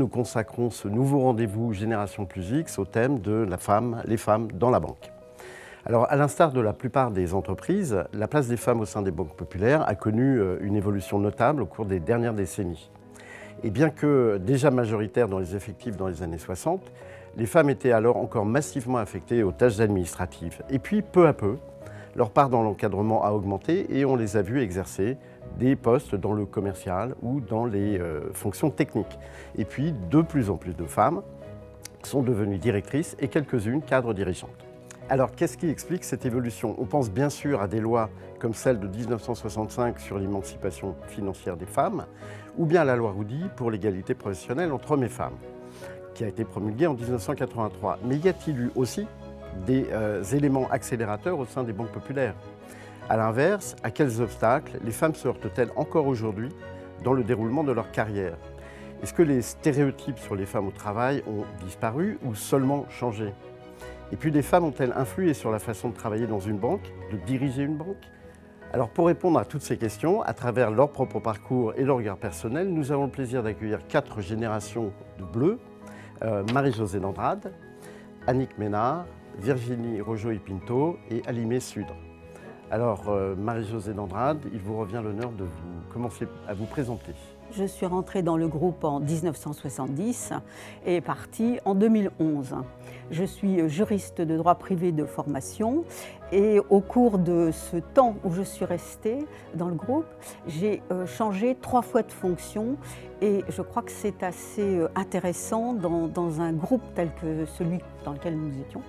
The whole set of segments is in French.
nous consacrons ce nouveau rendez-vous Génération Plus X au thème de les femmes dans la banque. Alors, à l'instar de la plupart des entreprises, la place des femmes au sein des banques populaires a connu une évolution notable au cours des dernières décennies. Et bien que déjà majoritaires dans les effectifs dans les années 60, les femmes étaient alors encore massivement affectées aux tâches administratives. Et puis, peu à peu, leur part dans l'encadrement a augmenté et on les a vues exercer des postes dans le commercial ou dans les fonctions techniques. Et puis, de plus en plus de femmes sont devenues directrices et quelques-unes cadres dirigeantes. Alors, qu'est-ce qui explique cette évolution? On pense bien sûr à des lois comme celle de 1965 sur l'émancipation financière des femmes, ou bien à la loi Roudy pour l'égalité professionnelle entre hommes et femmes, qui a été promulguée en 1983. Mais y a-t-il eu aussi des éléments accélérateurs au sein des banques populaires? À l'inverse, à quels obstacles les femmes se heurtent-elles encore aujourd'hui dans le déroulement de leur carrière? Est-ce que les stéréotypes sur les femmes au travail ont disparu ou seulement changé? Et puis les femmes ont-elles influé sur la façon de travailler dans une banque, de diriger une banque? Alors pour répondre à toutes ces questions, à travers leur propre parcours et leur regard personnel, nous avons le plaisir d'accueillir 4 générations de Bleues, Marie-Josée d'Andrade, Annick Ménard, Virginie Rojo-Pinto et Alimé Sudre. Alors Marie-Josée d'Andrade, il vous revient l'honneur de commencer à vous présenter. Je suis rentrée dans le groupe en 1970 et est partie en 2011. Je suis juriste de droit privé de formation et au cours de ce temps où je suis restée dans le groupe, j'ai changé 3 fois de fonction et je crois que c'est assez intéressant dans un groupe tel que celui dans lequel nous étions,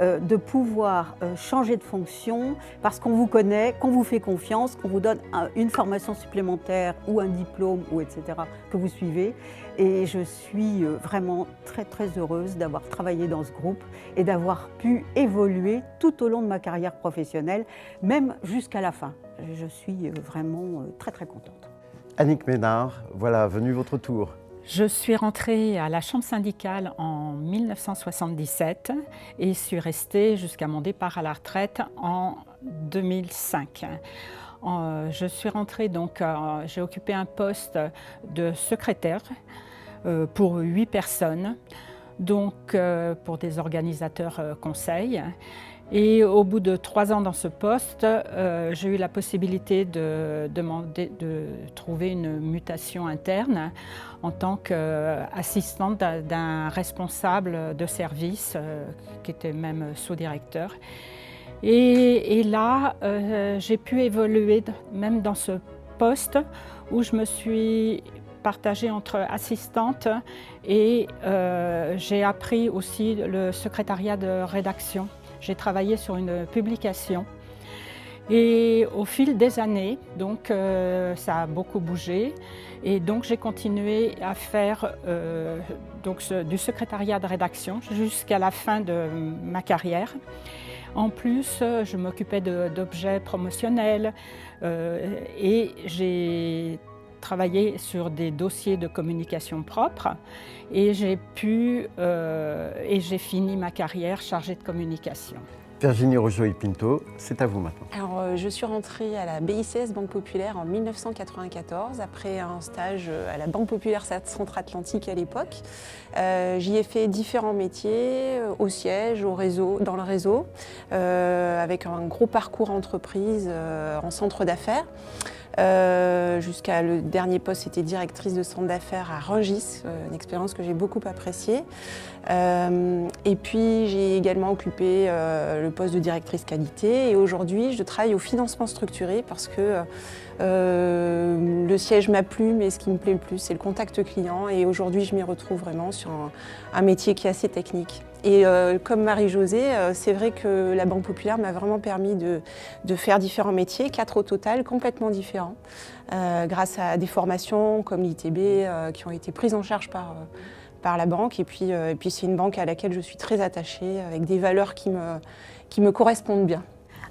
de pouvoir changer de fonction parce qu'on vous connaît, qu'on vous fait confiance, qu'on vous donne une formation supplémentaire ou un diplôme ou etc. que vous suivez. Et je suis vraiment très très heureuse d'avoir travaillé dans ce groupe et d'avoir pu évoluer tout au long de ma carrière professionnelle, même jusqu'à la fin. Je suis vraiment très très contente. Annick Ménard, voilà, venu votre tour. Je suis rentrée à la Chambre syndicale en 1977 et suis restée jusqu'à mon départ à la retraite en 2005. Je suis rentrée donc, j'ai occupé un poste de secrétaire pour 8 personnes, donc pour des organisateurs conseils. Et au bout de 3 ans dans ce poste, j'ai eu la possibilité de trouver une mutation interne en tant qu'assistante d'un responsable de service qui était même sous-directeur. Et là, j'ai pu évoluer même dans ce poste où je me suis partagée entre assistante et j'ai appris aussi le secrétariat de rédaction. J'ai travaillé sur une publication et au fil des années, donc ça a beaucoup bougé et donc j'ai continué à faire du secrétariat de rédaction jusqu'à la fin de ma carrière. En plus, je m'occupais d'objets promotionnels et j'ai travaillé sur des dossiers de communication propres et j'ai fini ma carrière chargée de communication. Virginie Rojo-Pinto, c'est à vous maintenant. Alors, je suis rentrée à la BICS Banque Populaire en 1994 après un stage à la Banque Populaire Centre-Atlantique à l'époque. J'y ai fait différents métiers, au siège, au réseau, dans le réseau, avec un gros parcours entreprise en centre d'affaires. Jusqu'à le dernier poste, c'était directrice de centre d'affaires à Rungis, une expérience que j'ai beaucoup appréciée. Et puis j'ai également occupé le poste de directrice qualité et aujourd'hui je travaille au financement structuré parce que le siège m'a plu, mais ce qui me plaît le plus c'est le contact client et aujourd'hui je m'y retrouve vraiment sur un métier qui est assez technique. Et comme Marie-Josée, c'est vrai que la Banque Populaire m'a vraiment permis de faire différents métiers, 4 au total, complètement différents, grâce à des formations comme l'ITB qui ont été prises en charge par la banque. Et puis c'est une banque à laquelle je suis très attachée, avec des valeurs qui me correspondent bien.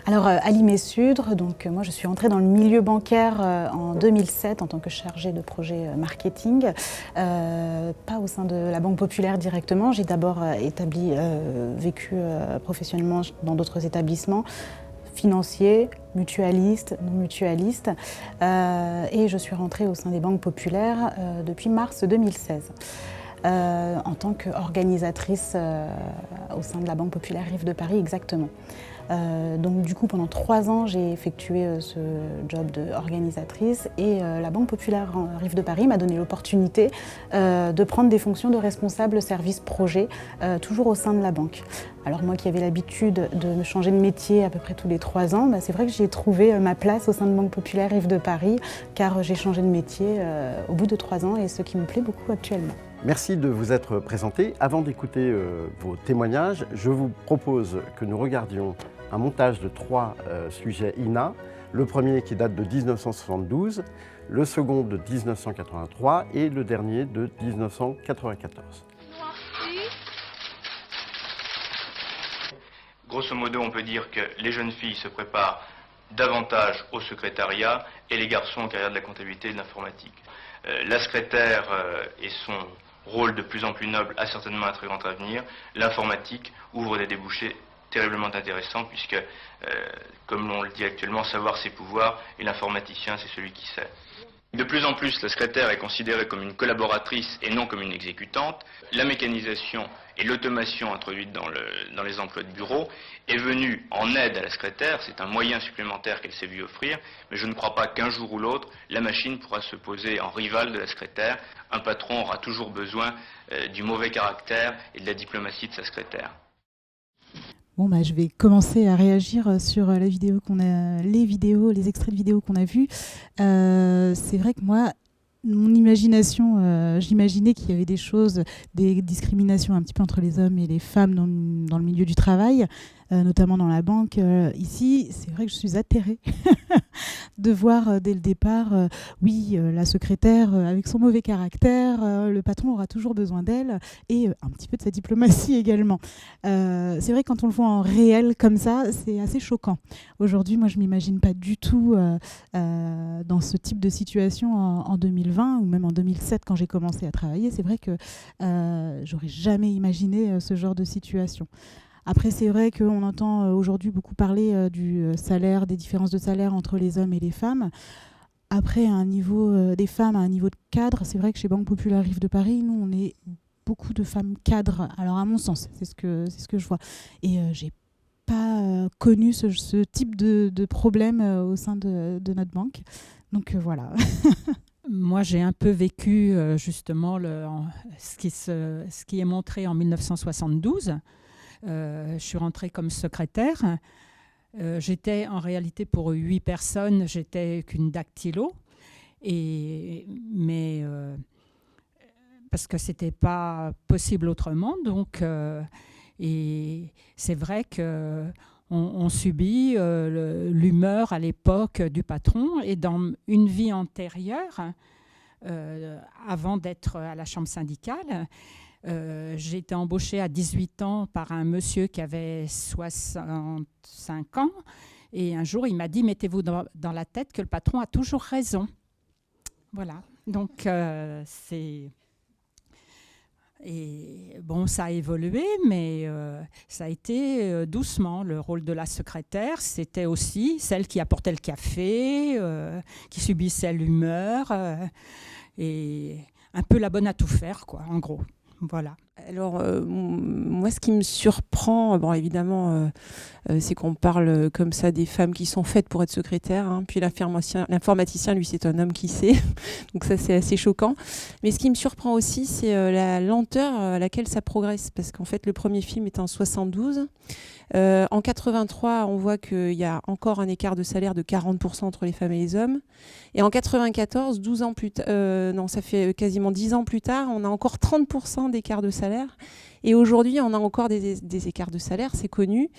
Alors, Alimé Sudre, donc moi je suis entrée dans le milieu bancaire en 2007 en tant que chargée de projet marketing, pas au sein de la Banque Populaire directement. J'ai d'abord vécu professionnellement dans d'autres établissements financiers, mutualistes, non mutualistes, et je suis rentrée au sein des banques populaires depuis mars 2016. en tant qu'organisatrice au sein de la Banque Populaire Rive de Paris exactement. Donc du coup pendant 3 ans j'ai effectué ce job d'organisatrice et la Banque Populaire Rive de Paris m'a donné l'opportunité de prendre des fonctions de responsable service projet toujours au sein de la banque. Alors moi qui avais l'habitude de me changer de métier à peu près tous les 3 ans, c'est vrai que j'ai trouvé ma place au sein de Banque Populaire Rive de Paris car j'ai changé de métier au bout de 3 ans et ce qui me plaît beaucoup actuellement. Merci de vous être présenté. Avant d'écouter vos témoignages, je vous propose que nous regardions un montage de 3 sujets INA. Le premier qui date de 1972, le second de 1983 et le dernier de 1994. Grosso modo, on peut dire que les jeunes filles se préparent davantage au secrétariat et les garçons aux carrières de la comptabilité et de l'informatique. La secrétaire et son rôle de plus en plus noble a certainement un très grand avenir. L'informatique ouvre des débouchés terriblement intéressants puisque, comme on le dit actuellement, savoir ses pouvoirs et l'informaticien c'est celui qui sait. De plus en plus, la secrétaire est considérée comme une collaboratrice et non comme une exécutante. La mécanisation et l'automation introduite dans les emplois de bureau est venue en aide à la secrétaire. C'est un moyen supplémentaire qu'elle s'est vue offrir, mais je ne crois pas qu'un jour ou l'autre, la machine pourra se poser en rivale de la secrétaire. Un patron aura toujours besoin du mauvais caractère et de la diplomatie de sa secrétaire. Bon, je vais commencer à réagir sur la vidéo les extraits de vidéos qu'on a vus. C'est vrai que moi, mon imagination, j'imaginais qu'il y avait des choses, des discriminations un petit peu entre les hommes et les femmes dans le milieu du travail, notamment dans la banque. Ici, c'est vrai que je suis atterrée de voir dès le départ, la secrétaire avec son mauvais caractère, le patron aura toujours besoin d'elle, et un petit peu de sa diplomatie également. C'est vrai que quand on le voit en réel comme ça, c'est assez choquant. Aujourd'hui, moi, je ne m'imagine pas du tout dans ce type de situation en 2020 ou même en 2007 quand j'ai commencé à travailler. C'est vrai que j'aurais jamais imaginé ce genre de situation. Après, c'est vrai qu'on entend aujourd'hui beaucoup parler du salaire, des différences de salaire entre les hommes et les femmes. Après, à un niveau des femmes, à un niveau de cadre, c'est vrai que chez Banque Populaire Rive de Paris, nous, on est beaucoup de femmes cadres. Alors, à mon sens, c'est ce que je vois. Et j'ai pas connu ce type de problème au sein de notre banque. Donc, voilà. Moi, j'ai un peu vécu justement ce qui est montré en 1972. Je suis rentrée comme secrétaire. J'étais en réalité pour 8 personnes, j'étais qu'une dactylo. Mais parce que ce n'était pas possible autrement. Donc, et c'est vrai qu'on subit l'humeur à l'époque du patron. Et dans une vie antérieure, avant d'être à la chambre syndicale, j'ai été embauchée à 18 ans par un monsieur qui avait 65 ans. Et un jour, il m'a dit « Mettez-vous dans la tête que le patron a toujours raison ». Voilà. Donc, Et bon, ça a évolué, mais ça a été doucement. Le rôle de la secrétaire, c'était aussi celle qui apportait le café, qui subissait l'humeur, et un peu la bonne à tout faire, quoi, en gros. Voilà. Alors, moi, ce qui me surprend, évidemment, c'est qu'on parle comme ça des femmes qui sont faites pour être secrétaires. Hein. Puis l'informaticien, lui, c'est un homme qui sait. Donc ça, c'est assez choquant. Mais ce qui me surprend aussi, c'est la lenteur à laquelle ça progresse. Parce qu'en fait, le premier film est en 72. En 83, on voit qu'il y a encore un écart de salaire de 40% entre les femmes et les hommes. Et en 94, 12 ans plus tard, ça fait quasiment 10 ans plus tard, on a encore 30% d'écart de salaire. Et aujourd'hui, on a encore des écarts de salaire, c'est connu.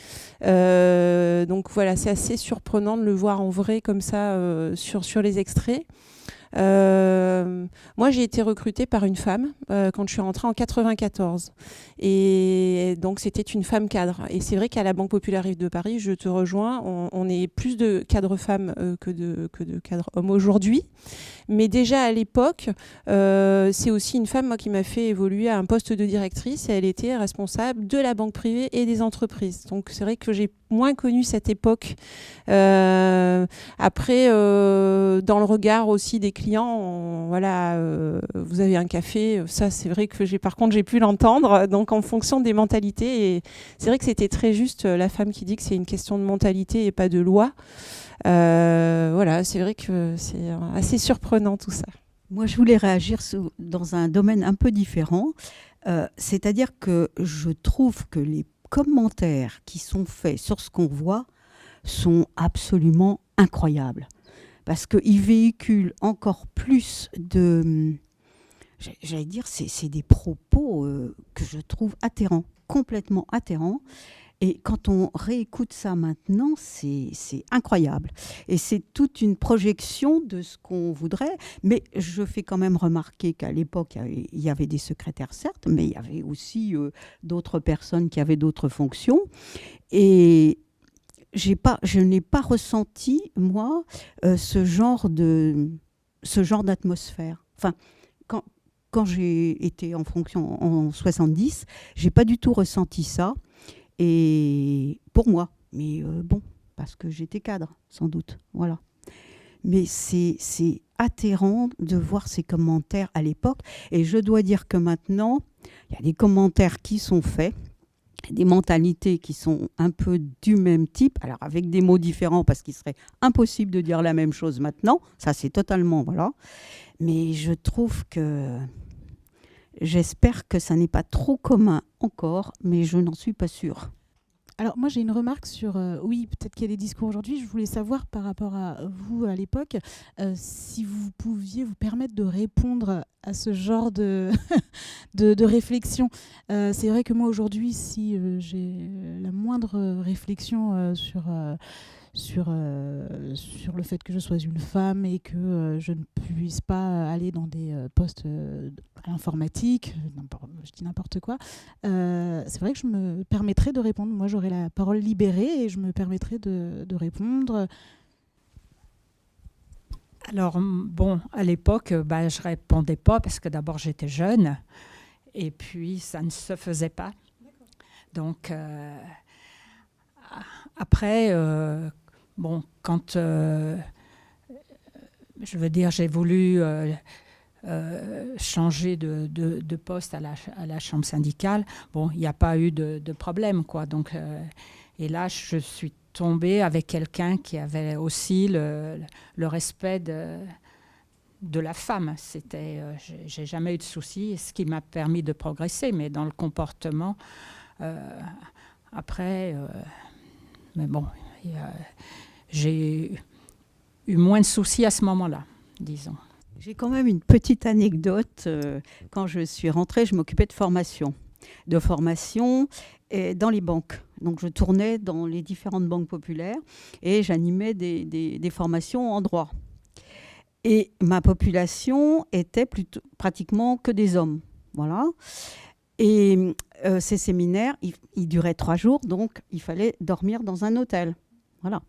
Donc voilà, c'est assez surprenant de le voir en vrai comme ça sur les extraits. Moi, j'ai été recrutée par une femme quand je suis rentrée en 94. Et donc, c'était une femme cadre. Et c'est vrai qu'à la Banque Populaire Rive de Paris, je te rejoins, on est plus de cadres femmes que de cadres hommes aujourd'hui. Mais déjà à l'époque, c'est aussi une femme qui m'a fait évoluer à un poste de directrice et elle était responsable de la banque privée et des entreprises. Donc c'est vrai que j'ai moins connu cette époque. Après, dans le regard aussi des clients, voilà, vous avez un café, ça c'est vrai que par contre j'ai pu l'entendre, donc en fonction des mentalités, et c'est vrai que c'était très juste la femme qui dit que c'est une question de mentalité et pas de loi. Voilà, c'est vrai que c'est assez surprenant tout ça. Moi, je voulais réagir dans un domaine un peu différent. C'est-à-dire que je trouve que les commentaires qui sont faits sur ce qu'on voit sont absolument incroyables. Parce qu'ils véhiculent encore plus de... J'allais dire, c'est des propos que je trouve atterrants, complètement atterrants. Et quand on réécoute ça maintenant, c'est incroyable. Et c'est toute une projection de ce qu'on voudrait. Mais je fais quand même remarquer qu'à l'époque, il y avait des secrétaires, certes, mais il y avait aussi d'autres personnes qui avaient d'autres fonctions. Et je n'ai pas ressenti, moi, ce genre d'atmosphère. Enfin, quand j'ai été en fonction en 70, je n'ai pas du tout ressenti ça. Et pour moi, mais bon, parce que j'étais cadre, sans doute, voilà. Mais c'est atterrant de voir ces commentaires à l'époque. Et je dois dire que maintenant, il y a des commentaires qui sont faits, des mentalités qui sont un peu du même type, alors avec des mots différents, parce qu'il serait impossible de dire la même chose maintenant. Ça, c'est totalement, voilà. Mais je trouve que... J'espère que ça n'est pas trop commun encore, mais je n'en suis pas sûre. Alors moi j'ai une remarque sur, oui peut-être qu'il y a des discours aujourd'hui, je voulais savoir par rapport à vous à l'époque, si vous pouviez vous permettre de répondre à ce genre de, de réflexion. C'est vrai que moi aujourd'hui, si j'ai la moindre réflexion sur le fait que je sois une femme et que je ne puisse pas aller dans des postes à l'informatique, je dis n'importe quoi, c'est vrai que je me permettrais de répondre. Moi, j'aurais la parole libérée et je me permettrais de répondre. Alors, bon, à l'époque, je répondais pas parce que d'abord, j'étais jeune et puis ça ne se faisait pas. Donc, après... Bon, quand je veux dire, j'ai voulu changer de poste à la chambre syndicale, bon, il n'y a pas eu de problème, quoi. Donc, et là, je suis tombée avec quelqu'un qui avait aussi le respect de la femme. J'ai jamais eu de soucis, ce qui m'a permis de progresser, mais dans le comportement, après, mais bon. J'ai eu moins de soucis à ce moment-là, disons. J'ai quand même une petite anecdote. Quand je suis rentrée, je m'occupais de formation dans les banques. Donc je tournais dans les différentes banques populaires et j'animais des formations en droit. Et ma population était pratiquement que des hommes. Voilà. Et ces séminaires, ils duraient 3 jours, donc il fallait dormir dans un hôtel. Voilà.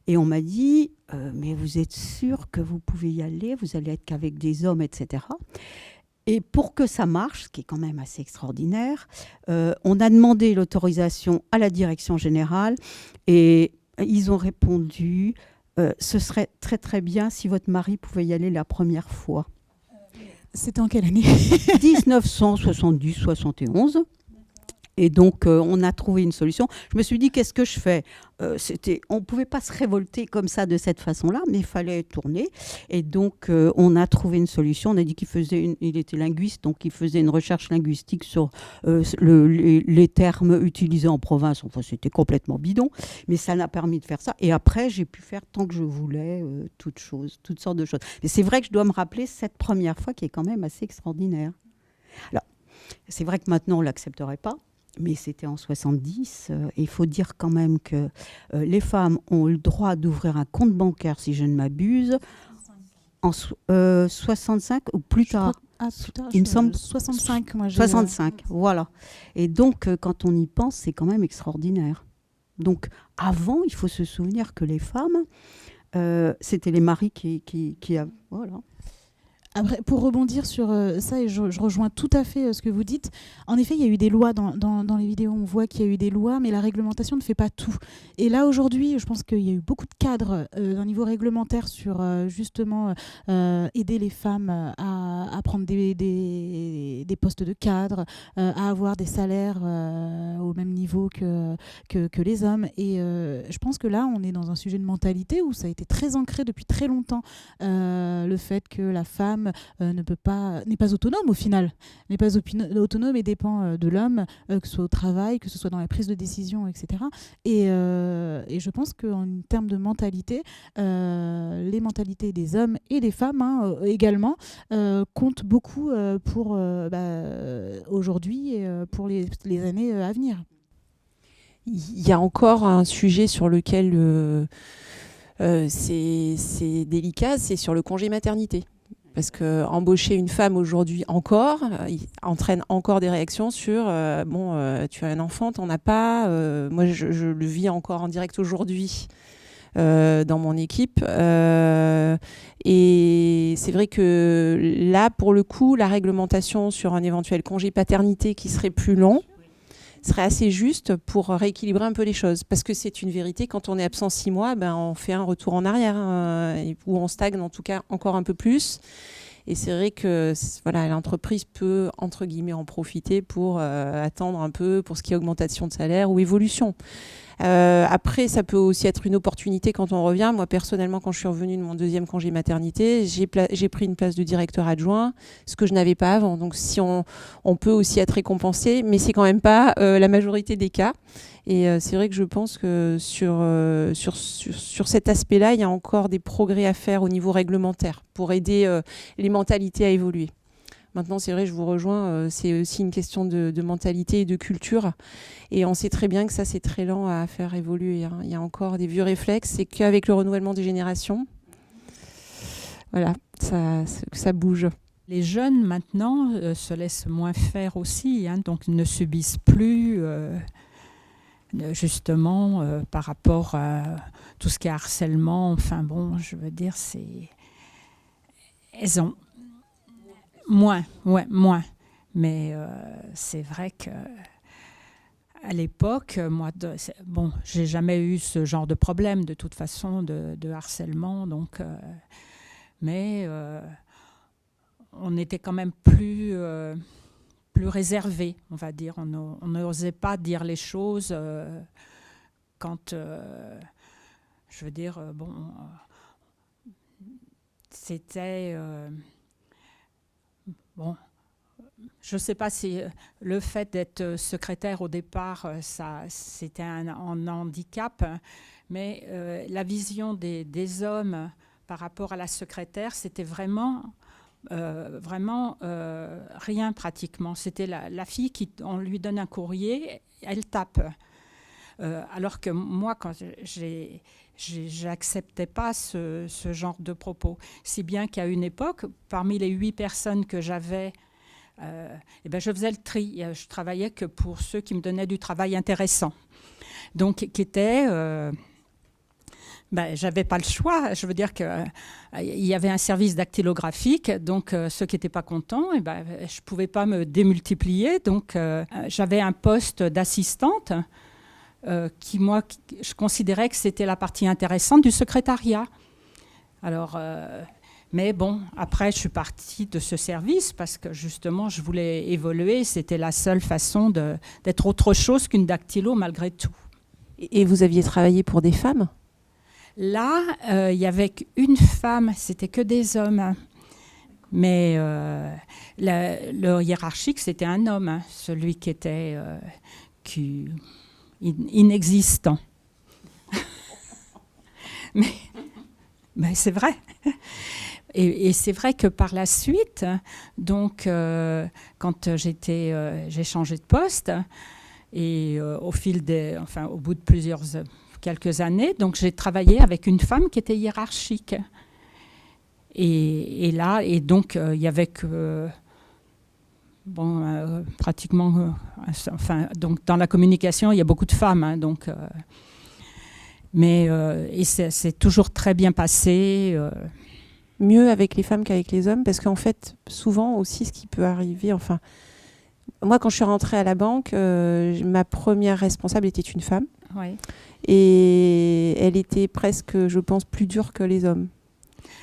Et on m'a dit, mais vous êtes sûr que vous pouvez y aller, vous allez être qu'avec des hommes, etc. Et pour que ça marche, ce qui est quand même assez extraordinaire, on a demandé l'autorisation à la direction générale et ils ont répondu, ce serait très très bien si votre mari pouvait y aller la première fois. C'était en quelle année ? 1970-71. Et donc, on a trouvé une solution. Je me suis dit, qu'est-ce que je fais ? On ne pouvait pas se révolter comme ça, de cette façon-là, mais il fallait tourner. Et donc, on a trouvé une solution. On a dit il était linguiste, donc il faisait une recherche linguistique sur les termes utilisés en province. Enfin, c'était complètement bidon, mais ça m'a permis de faire ça. Et après, j'ai pu faire tant que je voulais, toutes sortes de choses. Mais c'est vrai que je dois me rappeler cette première fois qui est quand même assez extraordinaire. Alors, c'est vrai que maintenant, on ne l'accepterait pas. Mais c'était en 70. Et il faut dire quand même que les femmes ont le droit d'ouvrir un compte bancaire, si je ne m'abuse, en 65 ou plus tard. Plus tard, il me semble 65. Moi, 65, voilà. Et donc, quand on y pense, c'est quand même extraordinaire. Donc, avant, il faut se souvenir que les femmes, c'était les maris qui voilà. Après, pour rebondir sur ça, et je rejoins tout à fait ce que vous dites, en effet, il y a eu des lois dans les vidéos, on voit qu'il y a eu des lois, mais la réglementation ne fait pas tout. Et là, aujourd'hui, je pense qu'il y a eu beaucoup de cadres d'un niveau réglementaire sur justement aider les femmes à prendre des postes de cadre, à avoir des salaires au même niveau que les hommes. Et je pense que là, on est dans un sujet de mentalité où ça a été très ancré depuis très longtemps, le fait que la femme n'est pas autonome au final, n'est pas autonome et dépend de l'homme, que ce soit au travail, que ce soit dans la prise de décision, etc. Et je pense qu'en termes de mentalité, les mentalités des hommes et des femmes également comptent beaucoup pour aujourd'hui et pour les années à venir. Il y a encore un sujet sur lequel c'est délicat, c'est sur le congé maternité. Parce qu'embaucher une femme aujourd'hui encore entraîne encore des réactions sur tu as un enfant, t'en as pas. Moi, je le vis encore en direct aujourd'hui dans mon équipe. Et c'est vrai que là, pour le coup, la réglementation sur un éventuel congé paternité qui serait plus long serait assez juste pour rééquilibrer un peu les choses. Parce que c'est une vérité, quand on est absent 6 mois, on fait un retour en arrière, ou on stagne en tout cas encore un peu plus. Et c'est vrai que l'entreprise peut, entre guillemets, en profiter pour attendre un peu pour ce qui est augmentation de salaire ou évolution. Après, ça peut aussi être une opportunité quand on revient. Moi, personnellement, quand je suis revenue de mon 2e congé maternité, j'ai pris une place de directeur adjoint, ce que je n'avais pas avant. Donc, si on peut aussi être récompensé, mais c'est quand même pas la majorité des cas. Et c'est vrai que je pense que sur cet aspect-là, il y a encore des progrès à faire au niveau réglementaire pour aider les mentalités à évoluer. Maintenant, c'est vrai, je vous rejoins, c'est aussi une question de mentalité et de culture. Et on sait très bien que ça, c'est très lent à faire évoluer. Il y a encore des vieux réflexes. C'est qu'avec le renouvellement des générations, voilà, ça bouge. Les jeunes, maintenant, se laissent moins faire aussi, donc ne subissent plus, justement, par rapport à tout ce qui est harcèlement. Enfin bon, je veux dire, elles ont... Moins. Mais c'est vrai qu'à l'époque, moi, j'ai jamais eu ce genre de problème de toute façon de harcèlement, donc, mais on était quand même plus réservé, on va dire. On n'osait pas dire les choses quand, je veux dire, c'était... Bon, je ne sais pas si le fait d'être secrétaire au départ, c'était un handicap, mais la vision des hommes par rapport à la secrétaire, c'était vraiment rien pratiquement. C'était la fille on lui donne un courrier, elle tape. Alors que moi, quand j'acceptais pas ce genre de propos. Si bien qu'à une époque, parmi les 8 personnes que j'avais, je faisais le tri. Je travaillais que pour ceux qui me donnaient du travail intéressant. Donc, qui était... j'avais pas le choix. Je veux dire qu'il y avait un service dactylographique, donc ceux qui n'étaient pas contents, je pouvais pas me démultiplier. Donc, j'avais un poste d'assistante je considérais que c'était la partie intéressante du secrétariat. Alors, mais bon, après, je suis partie de ce service parce que justement, je voulais évoluer. C'était la seule façon d'être autre chose qu'une dactylo malgré tout. Et vous aviez travaillé pour des femmes ? Là, il y avait une femme, c'était que des hommes. Mais le hiérarchique, c'était un homme, celui qui était... inexistant. mais c'est vrai. Et c'est vrai que par la suite, donc, quand j'ai changé de poste, et au bout de quelques années, donc j'ai travaillé avec une femme qui était hiérarchique. Et donc, il y avait que... pratiquement, donc dans la communication, il y a beaucoup de femmes, donc, mais et c'est toujours très bien passé. mieux avec les femmes qu'avec les hommes, parce qu'en fait, souvent aussi, ce qui peut arriver, enfin, moi, quand je suis rentrée à la banque, ma première responsable était une femme. Oui. Et elle était presque, je pense, plus dure que les hommes.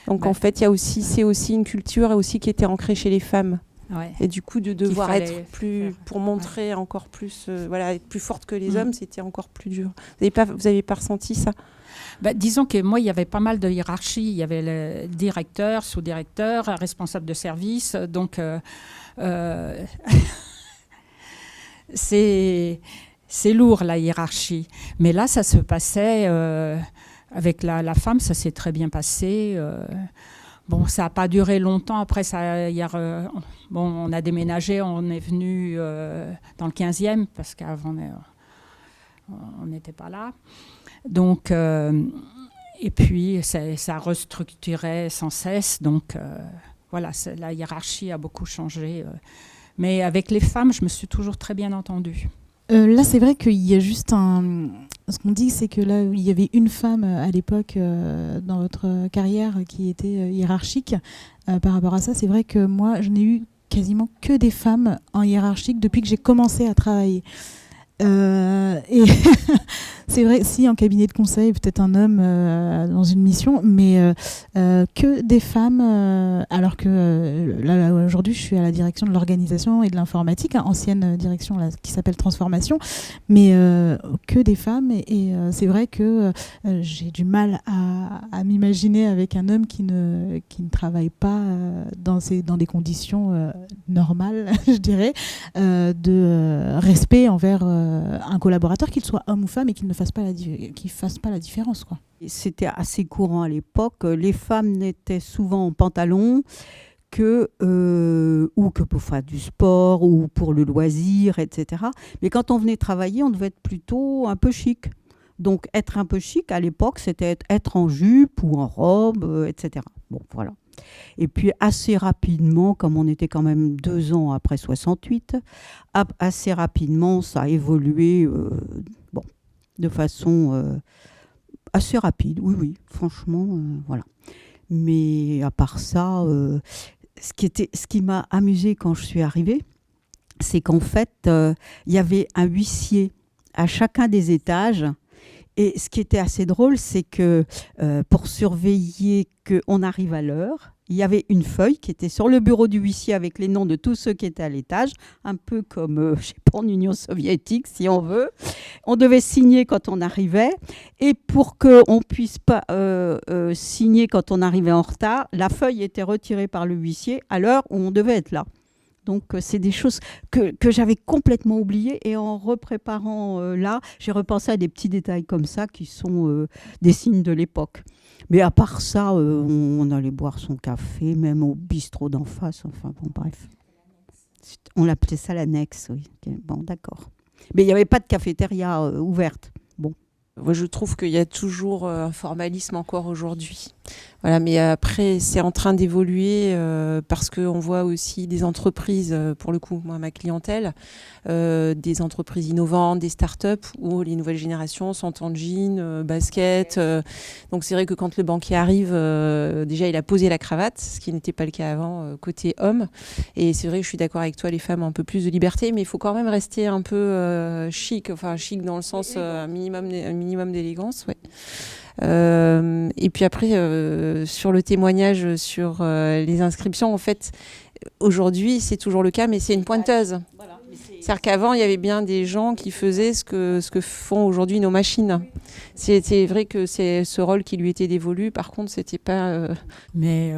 Donc en fait, c'est aussi une culture aussi qui était ancrée chez les femmes. Ouais. Et du coup, de devoir être plus, pour montrer ouais. encore plus, voilà, être plus forte que les hommes, c'était encore plus dur. Vous avez pas ressenti ça? Bah, disons que moi, il y avait pas mal de hiérarchie. Il y avait le directeur, sous-directeur, responsable de service. Donc, c'est lourd, la hiérarchie. Mais là, ça se passait... avec la femme, ça s'est très bien passé. Bon, ça n'a pas duré longtemps. Après, on a déménagé, on est venu dans le 15e, parce qu'avant, on n'était pas là. Donc, et puis, ça restructurait sans cesse. Donc, voilà, la hiérarchie a beaucoup changé. Mais avec les femmes, je me suis toujours très bien entendue. Là, c'est vrai qu'il y a juste ce qu'on dit, c'est que là, il y avait une femme à l'époque dans votre carrière qui était hiérarchique. Par rapport à ça, c'est vrai que moi, je n'ai eu quasiment que des femmes en hiérarchique depuis que j'ai commencé à travailler. Et c'est vrai, si en cabinet de conseil, peut-être un homme dans une mission, mais que des femmes, alors que là aujourd'hui je suis à la direction de l'organisation et de l'informatique, ancienne direction là, qui s'appelle Transformation, mais que des femmes, et c'est vrai que j'ai du mal à m'imaginer avec un homme qui ne travaille pas dans des conditions normales, je dirais, de respect envers un collaborateur, qu'il soit homme ou femme, et qu'il ne fasse pas la différence, quoi. C'était assez courant à l'époque. Les femmes n'étaient souvent en pantalon ou que pour faire du sport ou pour le loisir, etc. Mais quand on venait travailler, on devait être plutôt un peu chic. Donc être un peu chic à l'époque, c'était être en jupe ou en robe, etc. Bon, voilà. Et puis assez rapidement, comme on était quand même 2 ans après 68, assez rapidement ça a évolué de façon assez rapide, oui, franchement, voilà. Mais à part ça, ce qui m'a amusée quand je suis arrivée, c'est qu'en fait, il y avait un huissier à chacun des étages. Et ce qui était assez drôle, c'est que pour surveiller qu'on arrive à l'heure, il y avait une feuille qui était sur le bureau du huissier avec les noms de tous ceux qui étaient à l'étage, un peu comme, je sais pas, en Union soviétique, si on veut. On devait signer quand on arrivait. Et pour qu'on puisse pas signer quand on arrivait en retard, la feuille était retirée par le huissier à l'heure où on devait être là. Donc, c'est des choses que j'avais complètement oubliées. Et en repréparant là, j'ai repensé à des petits détails comme ça qui sont des signes de l'époque. Mais à part ça, on allait boire son café, même au bistrot d'en face. Enfin, bon, bref. On l'appelait ça l'annexe, oui. Bon, d'accord. Mais il n'y avait pas de cafétéria ouverte. Bon. Moi, je trouve qu'il y a toujours un formalisme encore aujourd'hui. Voilà, mais après, c'est en train d'évoluer parce qu'on voit aussi des entreprises, pour le coup, moi, ma clientèle, des entreprises innovantes, des startups où les nouvelles générations sont en jean, basket. Donc, c'est vrai que quand le banquier arrive, déjà, il a posé la cravate, ce qui n'était pas le cas avant, côté homme. Et c'est vrai que je suis d'accord avec toi, les femmes ont un peu plus de liberté, mais il faut quand même rester un peu chic, enfin chic dans le sens un minimum d'élégance, ouais. Et puis après, sur le témoignage, sur les inscriptions, en fait, aujourd'hui, c'est toujours le cas, mais c'est une pointeuse. Voilà. C'est-à-dire qu'avant, il y avait bien des gens qui faisaient ce que font aujourd'hui nos machines. C'est vrai que c'est ce rôle qui lui était dévolu. Par contre, c'était pas... Mais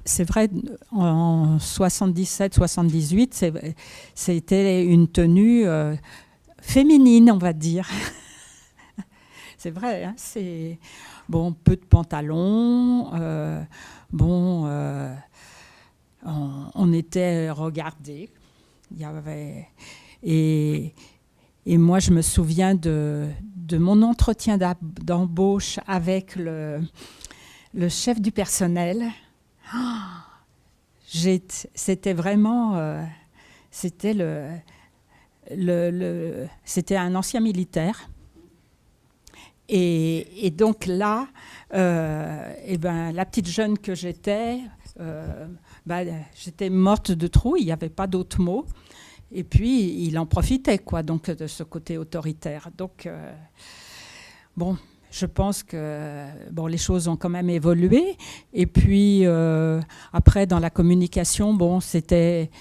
c'est vrai, en 77-78, c'était une tenue féminine, on va dire. C'est vrai, hein, c'est bon, peu de pantalons, on était regardés. Il y avait et moi je me souviens de mon entretien d'embauche avec le chef du personnel. C'était vraiment, c'était c'était un ancien militaire. Et donc là, la petite jeune que j'étais, j'étais morte de trouille, il n'y avait pas d'autre mot. Et puis, il en profitait, quoi, donc, de ce côté autoritaire. Donc, je pense que les choses ont quand même évolué. Et puis, après, dans la communication, c'était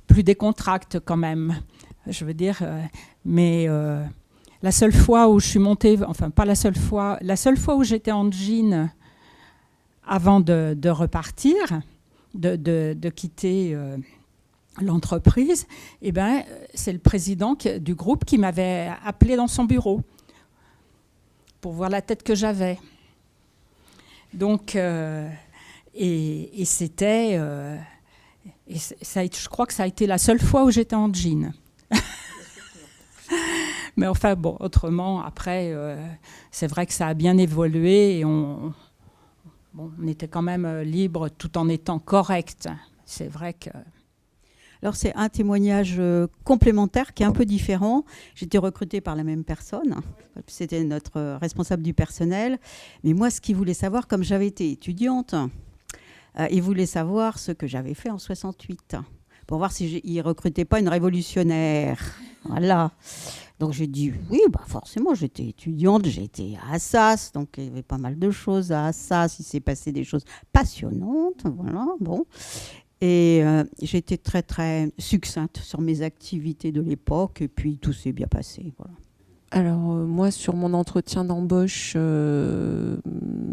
plus décontracté quand même. Je veux dire, mais la seule fois où je suis montée, enfin, pas la seule fois où j'étais en jean avant de repartir, de quitter l'entreprise, c'est le président du groupe qui m'avait appelé dans son bureau pour voir la tête que j'avais. Donc, et c'était... je crois que ça a été la seule fois où j'étais en jean. Mais enfin, autrement, après, c'est vrai que ça a bien évolué et on était quand même libre tout en étant correct. C'est vrai que... Alors c'est un témoignage complémentaire qui est un peu différent. J'étais recrutée par la même personne. C'était notre responsable du personnel. Mais moi, ce qu'il voulait savoir, comme j'avais été étudiante, il voulait savoir ce que j'avais fait en 68. Pour voir s'il ne recrutait pas une révolutionnaire. Voilà. Donc j'ai dit oui, forcément, j'étais étudiante, j'étais à Assas, donc il y avait pas mal de choses à Assas. Il s'est passé des choses passionnantes. Voilà, bon. Et j'ai été très, très succincte sur mes activités de l'époque, et puis tout s'est bien passé. Voilà. Alors, moi, sur mon entretien d'embauche,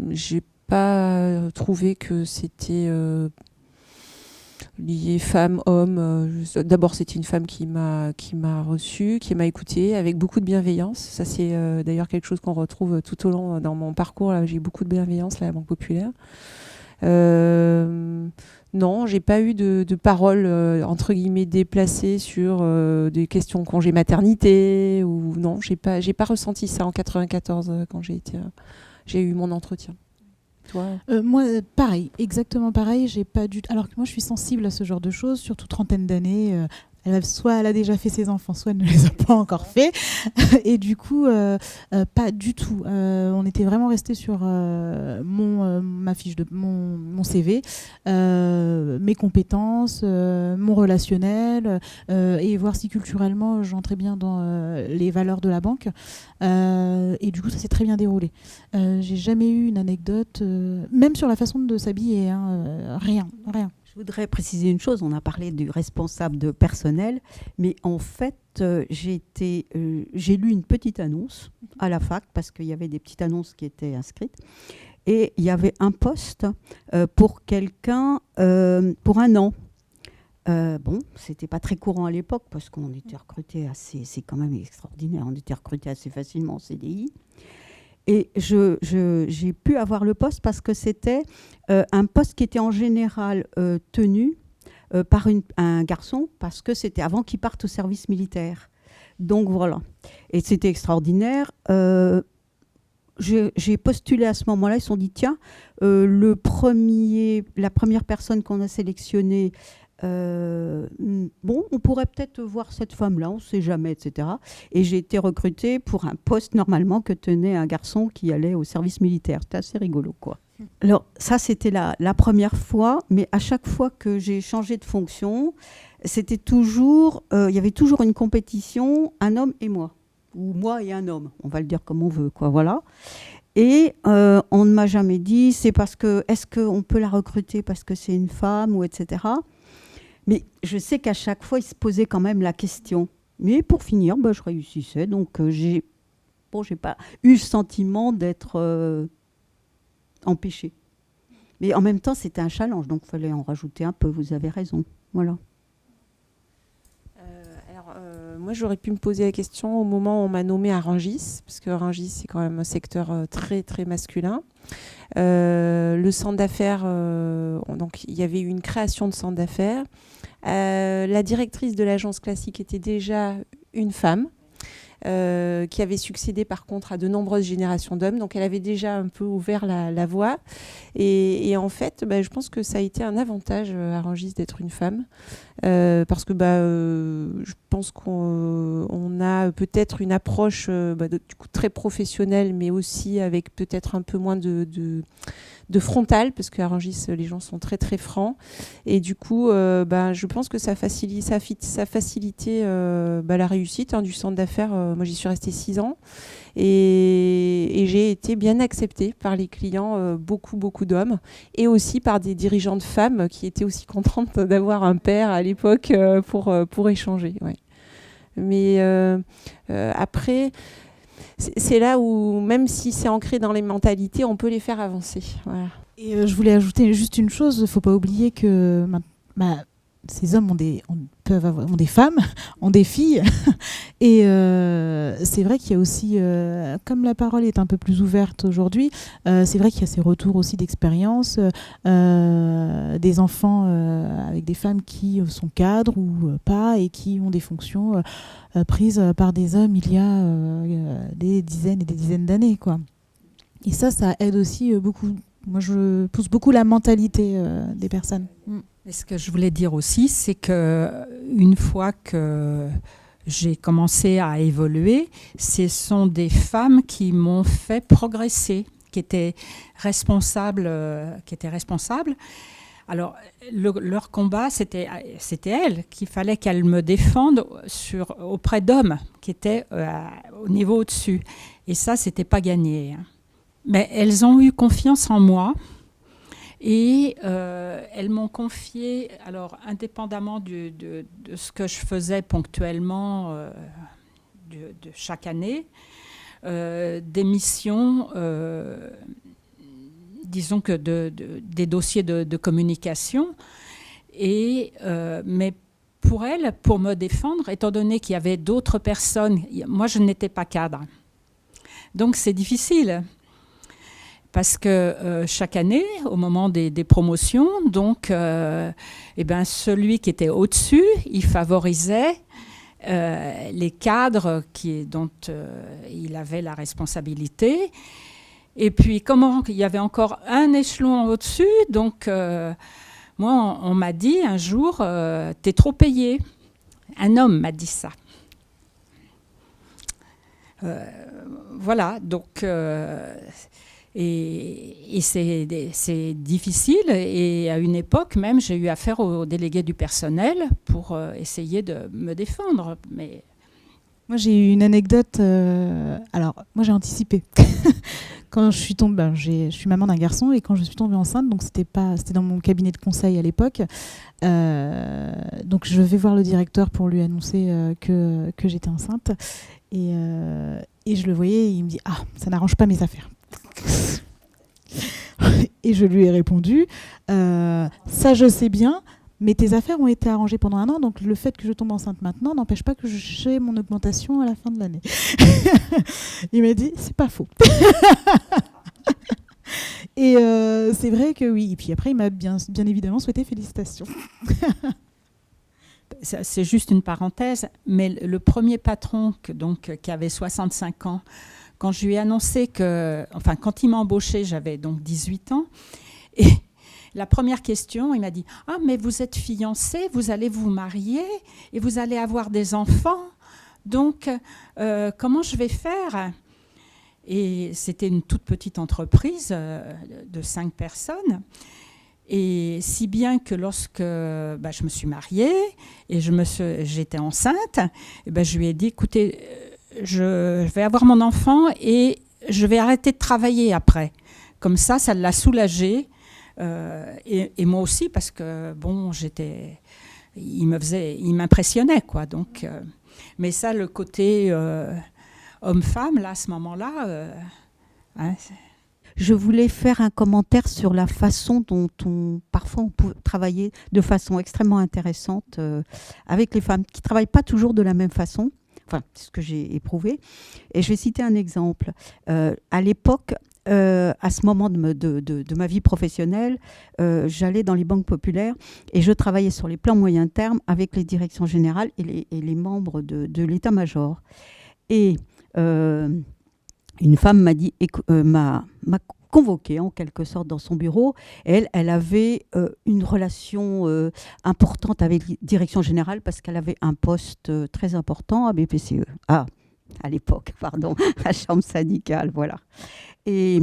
j'ai pas trouvé que c'était lié femme-homme. D'abord, c'était une femme qui m'a reçue, qui m'a écoutée avec beaucoup de bienveillance. Ça, c'est d'ailleurs quelque chose qu'on retrouve tout au long dans mon parcours. Là, j'ai beaucoup de bienveillance là, à la Banque Populaire. Non, j'ai pas eu de paroles entre guillemets déplacées sur des questions de congé maternité ou non, j'ai pas ressenti ça en 94 quand j'ai eu mon entretien. Toi moi, pareil, exactement pareil. J'ai pas alors que moi, je suis sensible à ce genre de choses, surtout trentaine d'années. Soit elle a déjà fait ses enfants, soit elle ne les a pas encore fait. Et du coup, pas du tout. On était vraiment resté sur ma fiche mon CV, mes compétences, mon relationnel, et voir si culturellement j'entrais bien dans les valeurs de la banque. Et du coup, ça s'est très bien déroulé. J'ai jamais eu une anecdote, même sur la façon de s'habiller, hein, rien. Je voudrais préciser une chose, on a parlé du responsable de personnel, mais en fait, j'ai lu une petite annonce à la fac, parce qu'il y avait des petites annonces qui étaient inscrites, et il y avait un poste pour quelqu'un pour 1 an. C'était pas très courant à l'époque, parce qu'on était recruté c'est quand même extraordinaire, on était recruté assez facilement en CDI. Et j'ai pu avoir le poste parce que c'était un poste qui était en général tenu par un garçon, parce que c'était avant qu'il parte au service militaire. Donc voilà. Et c'était extraordinaire. J'ai postulé à ce moment-là. Ils se sont dit, tiens, la première personne qu'on a sélectionnée, on pourrait peut-être voir cette femme-là, on ne sait jamais, etc. Et j'ai été recrutée pour un poste normalement que tenait un garçon qui allait au service militaire. C'était assez rigolo, quoi. Alors ça, c'était la première fois, mais à chaque fois que j'ai changé de fonction, c'était toujours, il y avait toujours une compétition, un homme et moi, ou moi et un homme, on va le dire comme on veut, quoi, voilà. Et on ne m'a jamais dit, est-ce qu'on peut la recruter parce que c'est une femme, ou etc. Mais je sais qu'à chaque fois, il se posait quand même la question. Mais pour finir, je réussissais. Donc, j'ai pas eu le sentiment d'être empêchée. Mais en même temps, c'était un challenge. Donc, il fallait en rajouter un peu. Vous avez raison. Voilà. Moi, j'aurais pu me poser la question au moment où on m'a nommée à Rungis, parce que Rungis, c'est quand même un secteur très, très masculin. Le centre d'affaires, donc il y avait eu une création de centre d'affaires. La directrice de l'agence classique était déjà une femme. qui avait succédé par contre à de nombreuses générations d'hommes. Donc elle avait déjà un peu ouvert la voie. Et en fait, je pense que ça a été un avantage à Rungis d'être une femme. Parce que je pense qu'on a peut-être une approche du coup, très professionnelle, mais aussi avec peut-être un peu moins de frontal, parce qu'à Rungis, les gens sont très très francs. Et du coup, je pense que ça a facilité la réussite du centre d'affaires. Moi, j'y suis restée 6 ans. Et j'ai été bien acceptée par les clients, beaucoup d'hommes, et aussi par des dirigeantes femmes qui étaient aussi contentes d'avoir un père à l'époque pour échanger. Ouais. Mais après, c'est là où, même si c'est ancré dans les mentalités, on peut les faire avancer. Voilà. Et je voulais ajouter juste une chose, il ne faut pas oublier que ces hommes ont des femmes, ont des filles. Et c'est vrai qu'il y a aussi, comme la parole est un peu plus ouverte aujourd'hui, c'est vrai qu'il y a ces retours aussi d'expérience, des enfants avec des femmes qui sont cadres ou pas et qui ont des fonctions prises par des hommes il y a des dizaines et des dizaines d'années, quoi. Et ça aide aussi beaucoup. Moi, je pousse beaucoup la mentalité des personnes. Et ce que je voulais dire aussi, c'est qu'une fois que j'ai commencé à évoluer, ce sont des femmes qui m'ont fait progresser, qui étaient responsables. Alors, leur combat, c'était elles, qu'il fallait qu'elles me défendent auprès d'hommes qui étaient au niveau au-dessus. Et ça, c'était pas gagné. Mais elles ont eu confiance en moi. Et elles m'ont confié, alors indépendamment de ce que je faisais ponctuellement de chaque année, des missions, disons que des dossiers de communication. Mais pour elles, pour me défendre, étant donné qu'il y avait d'autres personnes, moi je n'étais pas cadre. Donc c'est difficile. Parce que chaque année, au moment des promotions, donc, celui qui était au-dessus, il favorisait les cadres dont il avait la responsabilité. Et puis, il y avait encore un échelon au-dessus, donc moi, on m'a dit un jour, t'es trop payé. Un homme m'a dit ça. Voilà, donc... Et c'est difficile. Et à une époque, même, j'ai eu affaire aux délégués du personnel pour essayer de me défendre. Mais... Moi, j'ai eu une anecdote. Alors, moi, j'ai anticipé. Quand je suis tombée, je suis maman d'un garçon, et quand je suis tombée enceinte, donc c'était dans mon cabinet de conseil à l'époque. Donc, je vais voir le directeur pour lui annoncer que j'étais enceinte. Et je le voyais, et il me dit « Ah, ça n'arrange pas mes affaires ». Et je lui ai répondu ça je sais bien, mais tes affaires ont été arrangées pendant 1 an, donc le fait que je tombe enceinte maintenant n'empêche pas que j'ai mon augmentation à la fin de l'année. Il m'a dit c'est pas faux. Et c'est vrai que oui, et puis après il m'a bien évidemment souhaité félicitations. C'est juste une parenthèse, mais le premier patron qui avait 65 ans, quand je lui ai annoncé quand il m'a embauchée, j'avais donc 18 ans. Et la première question, il m'a dit « Ah, mais vous êtes fiancée, vous allez vous marier et vous allez avoir des enfants. Donc, comment je vais faire ?» Et c'était une toute petite entreprise de 5 personnes. Et si bien que lorsque je me suis mariée et j'étais enceinte, je lui ai dit « Écoutez, je vais avoir mon enfant et je vais arrêter de travailler après. » Comme ça l'a soulagé. Et moi aussi, parce que, il m'impressionnait, quoi. Donc, mais ça, le côté homme-femme, là, à ce moment-là... Je voulais faire un commentaire sur la façon dont parfois on peut travailler de façon extrêmement intéressante avec les femmes qui ne travaillent pas toujours de la même façon. Enfin, c'est ce que j'ai éprouvé. Et je vais citer un exemple. À l'époque, à ce moment de ma vie professionnelle, j'allais dans les banques populaires et je travaillais sur les plans moyen terme avec les directions générales et les membres de l'état-major. Et une femme m'a convoquée en quelque sorte dans son bureau. Elle avait une relation importante avec la direction générale parce qu'elle avait un poste très important à BPCE. À l'époque, pardon, à chambre syndicale, voilà. Et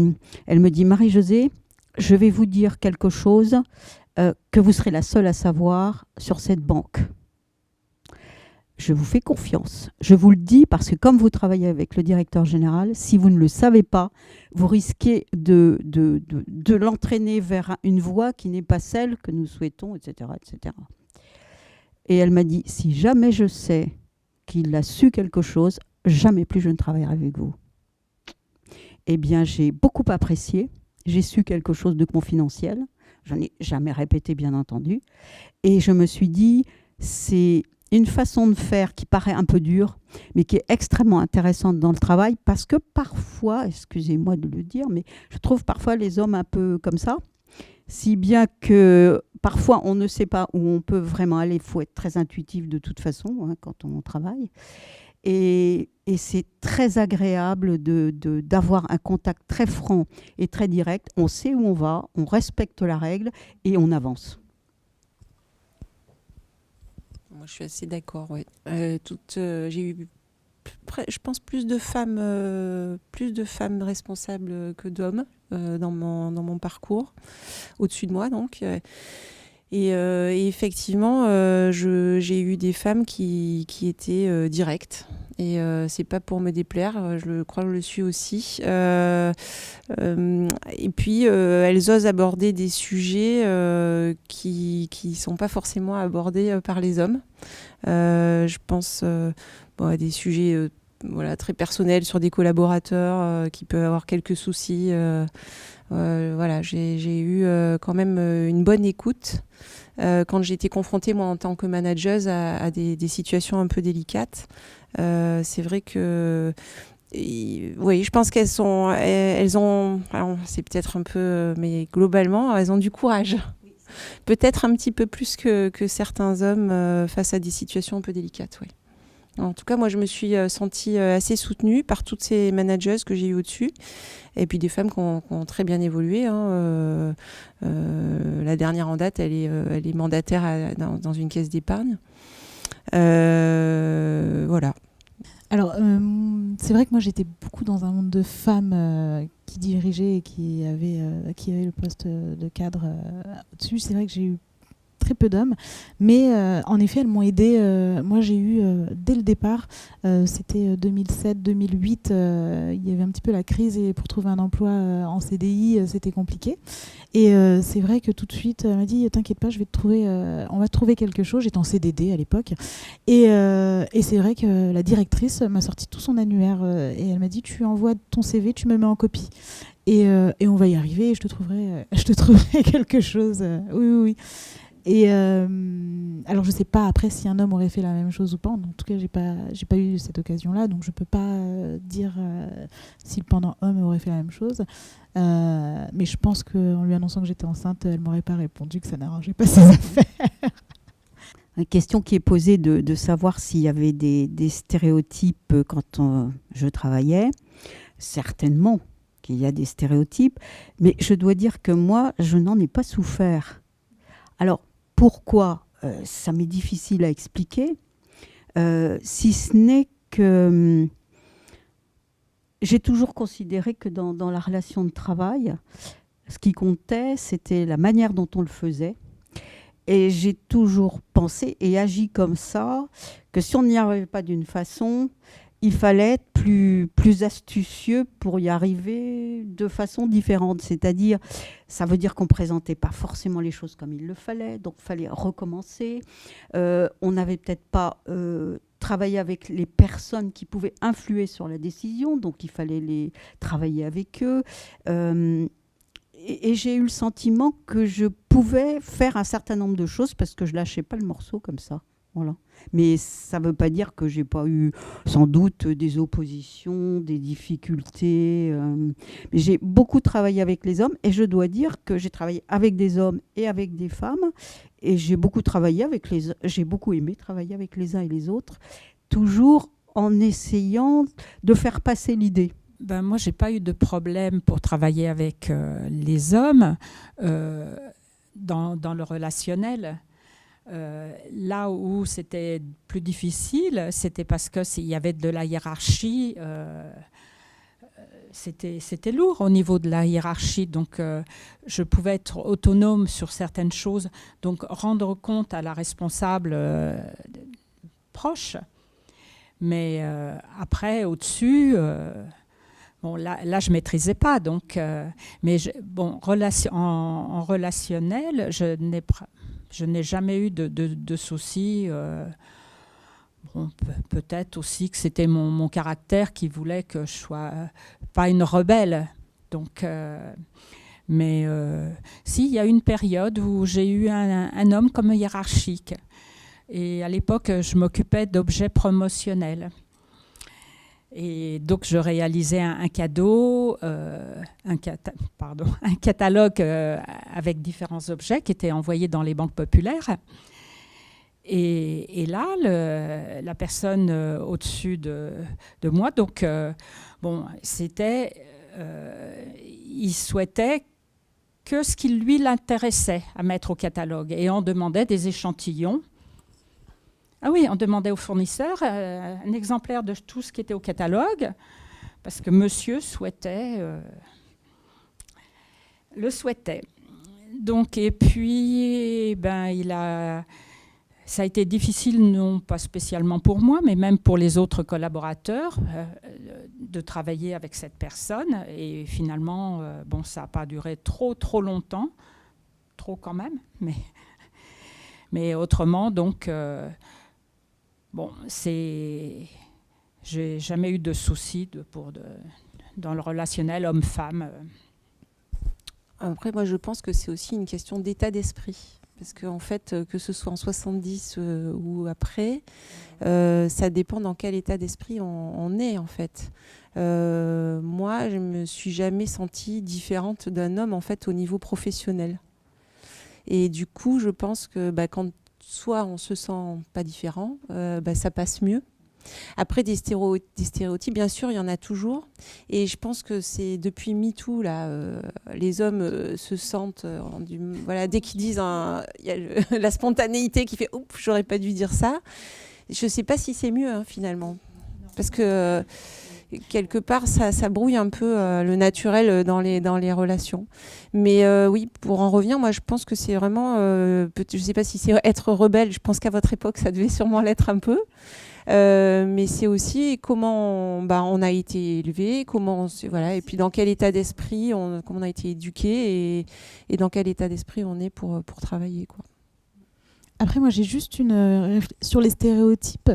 elle me dit, Marie-Josée, je vais vous dire quelque chose que vous serez la seule à savoir sur cette banque. Je vous fais confiance. Je vous le dis parce que comme vous travaillez avec le directeur général, si vous ne le savez pas, vous risquez de l'entraîner vers une voie qui n'est pas celle que nous souhaitons, etc., etc. Et elle m'a dit, si jamais je sais qu'il a su quelque chose, jamais plus je ne travaillerai avec vous. Eh bien, j'ai beaucoup apprécié. J'ai su quelque chose de confidentiel. Je n'ai jamais répété, bien entendu. Et je me suis dit, c'est une façon de faire qui paraît un peu dure, mais qui est extrêmement intéressante dans le travail, parce que parfois, excusez-moi de le dire, mais je trouve parfois les hommes un peu comme ça, si bien que parfois on ne sait pas où on peut vraiment aller. Il faut être très intuitif de toute façon quand on travaille. Et c'est très agréable d'avoir un contact très franc et très direct. On sait où on va, on respecte la règle et on avance. Moi, je suis assez d'accord, oui. J'ai eu, je pense, plus de femmes responsables que d'hommes dans mon parcours, au-dessus de moi, donc. Et effectivement, j'ai eu des femmes qui étaient directes. Et c'est pas pour me déplaire, je crois que je le suis aussi. Et puis, elles osent aborder des sujets qui sont pas forcément abordés par les hommes. Je pense à des sujets très personnels sur des collaborateurs qui peuvent avoir quelques soucis. Voilà, j'ai eu quand même une bonne écoute quand j'ai été confrontée, moi, en tant que manageuse, à des situations un peu délicates. C'est vrai que, oui, je pense qu'elles ont, alors, c'est peut-être un peu, mais globalement, elles ont du courage. Peut-être un petit peu plus que certains hommes face à des situations un peu délicates, oui. En tout cas, moi, je me suis sentie assez soutenue par toutes ces manageuses que j'ai eues au-dessus. Et puis des femmes qui ont très bien évolué. La dernière en date, elle est mandataire dans une caisse d'épargne. Voilà. Alors, c'est vrai que moi, j'étais beaucoup dans un monde de femmes qui dirigeaient et qui avaient le poste de cadre au-dessus. C'est vrai que j'ai eu très peu d'hommes, mais en effet, elles m'ont aidée. Moi, j'ai eu, dès le départ, c'était 2007-2008, il y avait un petit peu la crise et pour trouver un emploi en CDI, c'était compliqué. Et c'est vrai que tout de suite, elle m'a dit, t'inquiète pas, on va te trouver quelque chose. J'étais en CDD à l'époque. Et c'est vrai que la directrice m'a sorti tout son annuaire et elle m'a dit, tu envoies ton CV, tu me mets en copie. Et on va y arriver et je te trouverai quelque chose. Oui. Et alors je sais pas après si un homme aurait fait la même chose ou pas. En tout cas, j'ai pas eu cette occasion-là, donc je peux pas dire si le pendant homme aurait fait la même chose. Mais je pense qu'en lui annonçant que j'étais enceinte, elle m'aurait pas répondu que ça n'arrangeait pas ses affaires. Une question qui est posée de savoir s'il y avait des stéréotypes quand je travaillais. Certainement qu'il y a des stéréotypes, mais je dois dire que moi, je n'en ai pas souffert. Alors, pourquoi ça m'est difficile à expliquer, si ce n'est que j'ai toujours considéré que dans la relation de travail, ce qui comptait, c'était la manière dont on le faisait. Et j'ai toujours pensé et agi comme ça, que si on n'y arrivait pas d'une façon, il fallait être plus astucieux pour y arriver de façon différente. C'est-à-dire, ça veut dire qu'on ne présentait pas forcément les choses comme il le fallait, donc il fallait recommencer. On n'avait peut-être pas travaillé avec les personnes qui pouvaient influer sur la décision, donc il fallait les travailler avec eux. Et j'ai eu le sentiment que je pouvais faire un certain nombre de choses parce que je ne lâchais pas le morceau comme ça. Voilà. Mais ça ne veut pas dire que je n'ai pas eu sans doute des oppositions, des difficultés. Mais j'ai beaucoup travaillé avec les hommes et je dois dire que j'ai travaillé avec des hommes et avec des femmes. Et j'ai beaucoup aimé travailler avec les uns et les autres, toujours en essayant de faire passer l'idée? Ben, moi, j'ai pas eu de problème pour travailler avec les hommes dans le relationnel. Là où c'était plus difficile, c'était parce qu'il y avait de la hiérarchie. C'était lourd au niveau de la hiérarchie, donc je pouvais être autonome sur certaines choses, donc rendre compte à la responsable proche. Mais après, au-dessus, bon, là, je ne maîtrisais pas. Donc, mais bon, en relationnel, je n'ai jamais eu de soucis. Bon, peut-être aussi que c'était mon caractère qui voulait que je sois pas une rebelle. Donc, mais si, il y a une période où j'ai eu un homme comme hiérarchique. Et à l'époque, je m'occupais d'objets promotionnels. Et donc, je réalisais un cadeau, un catalogue avec différents objets qui étaient envoyés dans les banques populaires. Et là, la personne au-dessus de moi, donc, bon, il souhaitait que ce qui lui l'intéressait à mettre au catalogue. Et on demandait des échantillons. Ah oui, on demandait aux fournisseurs un exemplaire de tout ce qui était au catalogue, parce que monsieur le souhaitait. Donc, et puis, ça a été difficile, non pas spécialement pour moi, mais même pour les autres collaborateurs, de travailler avec cette personne. Et finalement, bon, ça n'a pas duré trop longtemps, trop quand même, mais autrement, donc... Bon, j'ai jamais eu de soucis dans le relationnel homme-femme. Après, moi, je pense que c'est aussi une question d'état d'esprit. Parce qu'en fait, que ce soit en 70 ou après, ça dépend dans quel état d'esprit on est, en fait. Moi, je me suis jamais sentie différente d'un homme, en fait, au niveau professionnel. Et du coup, je pense que quand soit on se sent pas différent, ça passe mieux. Après, des stéréotypes, bien sûr, il y en a toujours. Et je pense que c'est depuis MeToo, là, les hommes se sentent... voilà, dès qu'ils disent... Il y a la spontanéité qui fait « Oups, j'aurais pas dû dire ça ». Je ne sais pas si c'est mieux, finalement. Parce que... quelque part, ça brouille un peu le naturel dans les relations. Mais oui, pour en revenir, moi, je pense que c'est vraiment... je ne sais pas si c'est être rebelle. Je pense qu'à votre époque, ça devait sûrement l'être un peu. Mais c'est aussi comment on a été élevé, voilà, et puis dans quel état d'esprit comment on a été éduqué et dans quel état d'esprit on est pour travailler, quoi. Après, moi, j'ai juste sur les stéréotypes.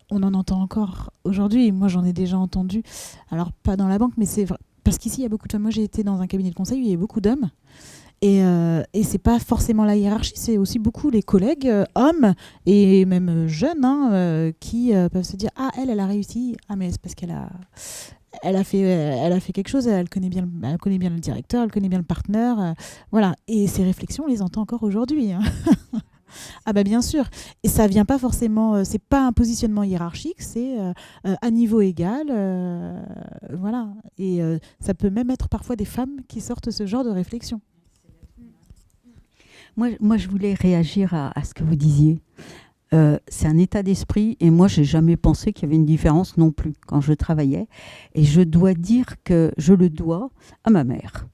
On en entend encore aujourd'hui, moi j'en ai déjà entendu, alors pas dans la banque, mais c'est vrai, parce qu'ici il y a beaucoup de femmes. Moi j'ai été dans un cabinet de conseil où il y a beaucoup d'hommes, et c'est pas forcément la hiérarchie, c'est aussi beaucoup les collègues hommes, et même jeunes, qui peuvent se dire « Ah, elle a réussi, ah mais c'est parce qu'elle a fait quelque chose, elle connaît bien le directeur, elle connaît bien le partenaire, voilà. » Et ces réflexions, on les entend encore aujourd'hui, hein. Ah bah bien sûr, et ça vient pas forcément, c'est pas un positionnement hiérarchique, c'est à niveau égal, voilà. Et ça peut même être parfois des femmes qui sortent ce genre de réflexion. Moi, je voulais réagir à ce que vous disiez. C'est un état d'esprit, et moi, j'ai jamais pensé qu'il y avait une différence non plus quand je travaillais. Et je dois dire que je le dois à ma mère.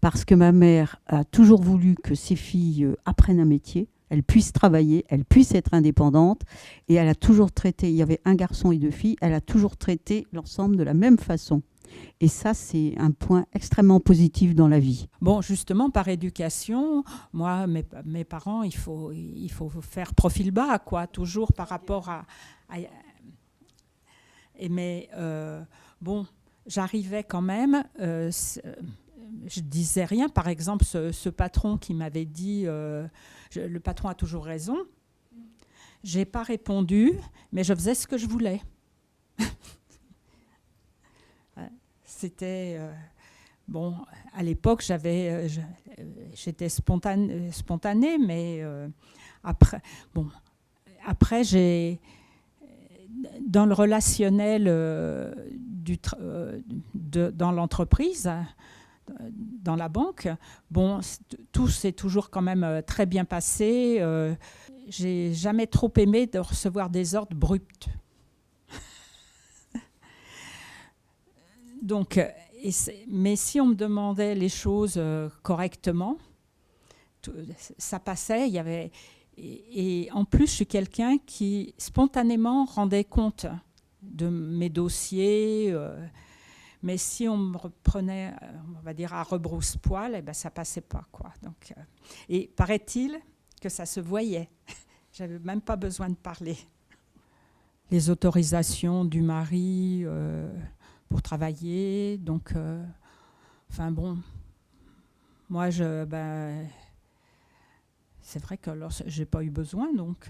Parce que ma mère a toujours voulu que ses filles apprennent un métier, elles puissent travailler, elles puissent être indépendantes. Et elle a toujours traité, il y avait un garçon et deux filles, elle a toujours traité l'ensemble de la même façon. Et ça, c'est un point extrêmement positif dans la vie. Bon, justement, par éducation, moi, mes parents, il faut faire profil bas, quoi, toujours par rapport à mais bon, j'arrivais quand même... je disais rien. Par exemple, ce patron qui m'avait dit le patron a toujours raison. J'ai pas répondu, mais je faisais ce que je voulais. C'était bon. À l'époque, j'étais spontanée, mais après, j'ai dans le relationnel dans l'entreprise, dans la banque, bon, tout s'est toujours quand même très bien passé. J'ai jamais trop aimé de recevoir des ordres bruts. Donc, mais si on me demandait les choses correctement, ça passait. Il y avait, et en plus, je suis quelqu'un qui spontanément rendait compte de mes dossiers. Mais si on me reprenait, on va dire, à rebrousse-poil, eh ben, ça passait pas, quoi. Donc, et paraît-il que ça se voyait. J'avais même pas besoin de parler. Les autorisations du mari pour travailler, donc, enfin bon, moi, c'est vrai que j'ai pas eu besoin, donc,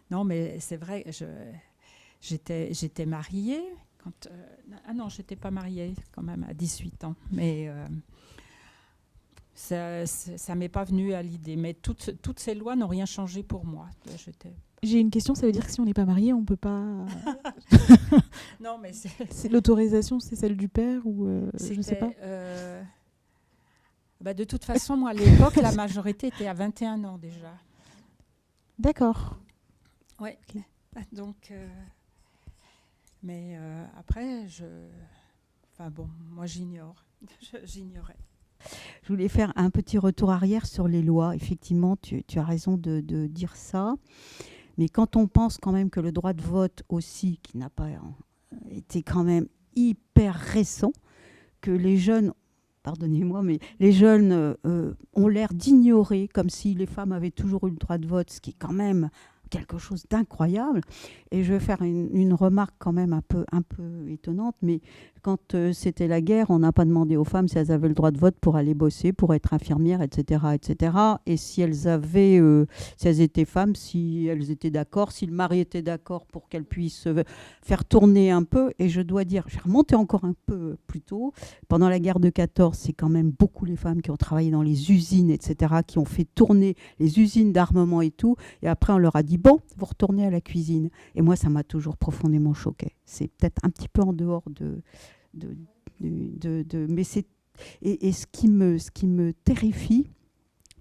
non, mais c'est vrai, j'étais mariée. Ah non, je n'étais pas mariée quand même à 18 ans, mais ça ne m'est pas venu à l'idée. Mais toutes ces lois n'ont rien changé pour moi. J'ai une question, ça veut dire que si on n'est pas marié, on ne peut pas... Non, mais c'est l'autorisation, c'est celle du père ou je ne sais pas. De toute façon, moi, à l'époque, la majorité était à 21 ans déjà. D'accord. Oui, okay. Donc... Mais après, enfin bon, moi j'ignorais. Je voulais faire un petit retour arrière sur les lois. Effectivement, tu as raison de dire ça. Mais quand on pense quand même que le droit de vote aussi, qui n'a pas été quand même hyper récent, que les jeunes, pardonnez-moi, mais les jeunes ont l'air d'ignorer, comme si les femmes avaient toujours eu le droit de vote, ce qui est quand même quelque chose d'incroyable. Et je vais faire une remarque quand même un peu étonnante, mais quand c'était la guerre, on n'a pas demandé aux femmes si elles avaient le droit de vote pour aller bosser, pour être infirmières, etc., etc. Et si elles avaient, si elles étaient femmes, si elles étaient d'accord, si le mari était d'accord pour qu'elles puissent faire tourner un peu. Et je dois dire, j'ai remonté encore un peu plus tôt. Pendant la guerre de 14, c'est quand même beaucoup les femmes qui ont travaillé dans les usines, etc., qui ont fait tourner les usines d'armement et tout. Et après, on leur a dit, bon, vous retournez à la cuisine. Et moi, ça m'a toujours profondément choquée. C'est peut-être un petit peu en dehors mais c'est et ce qui me terrifie,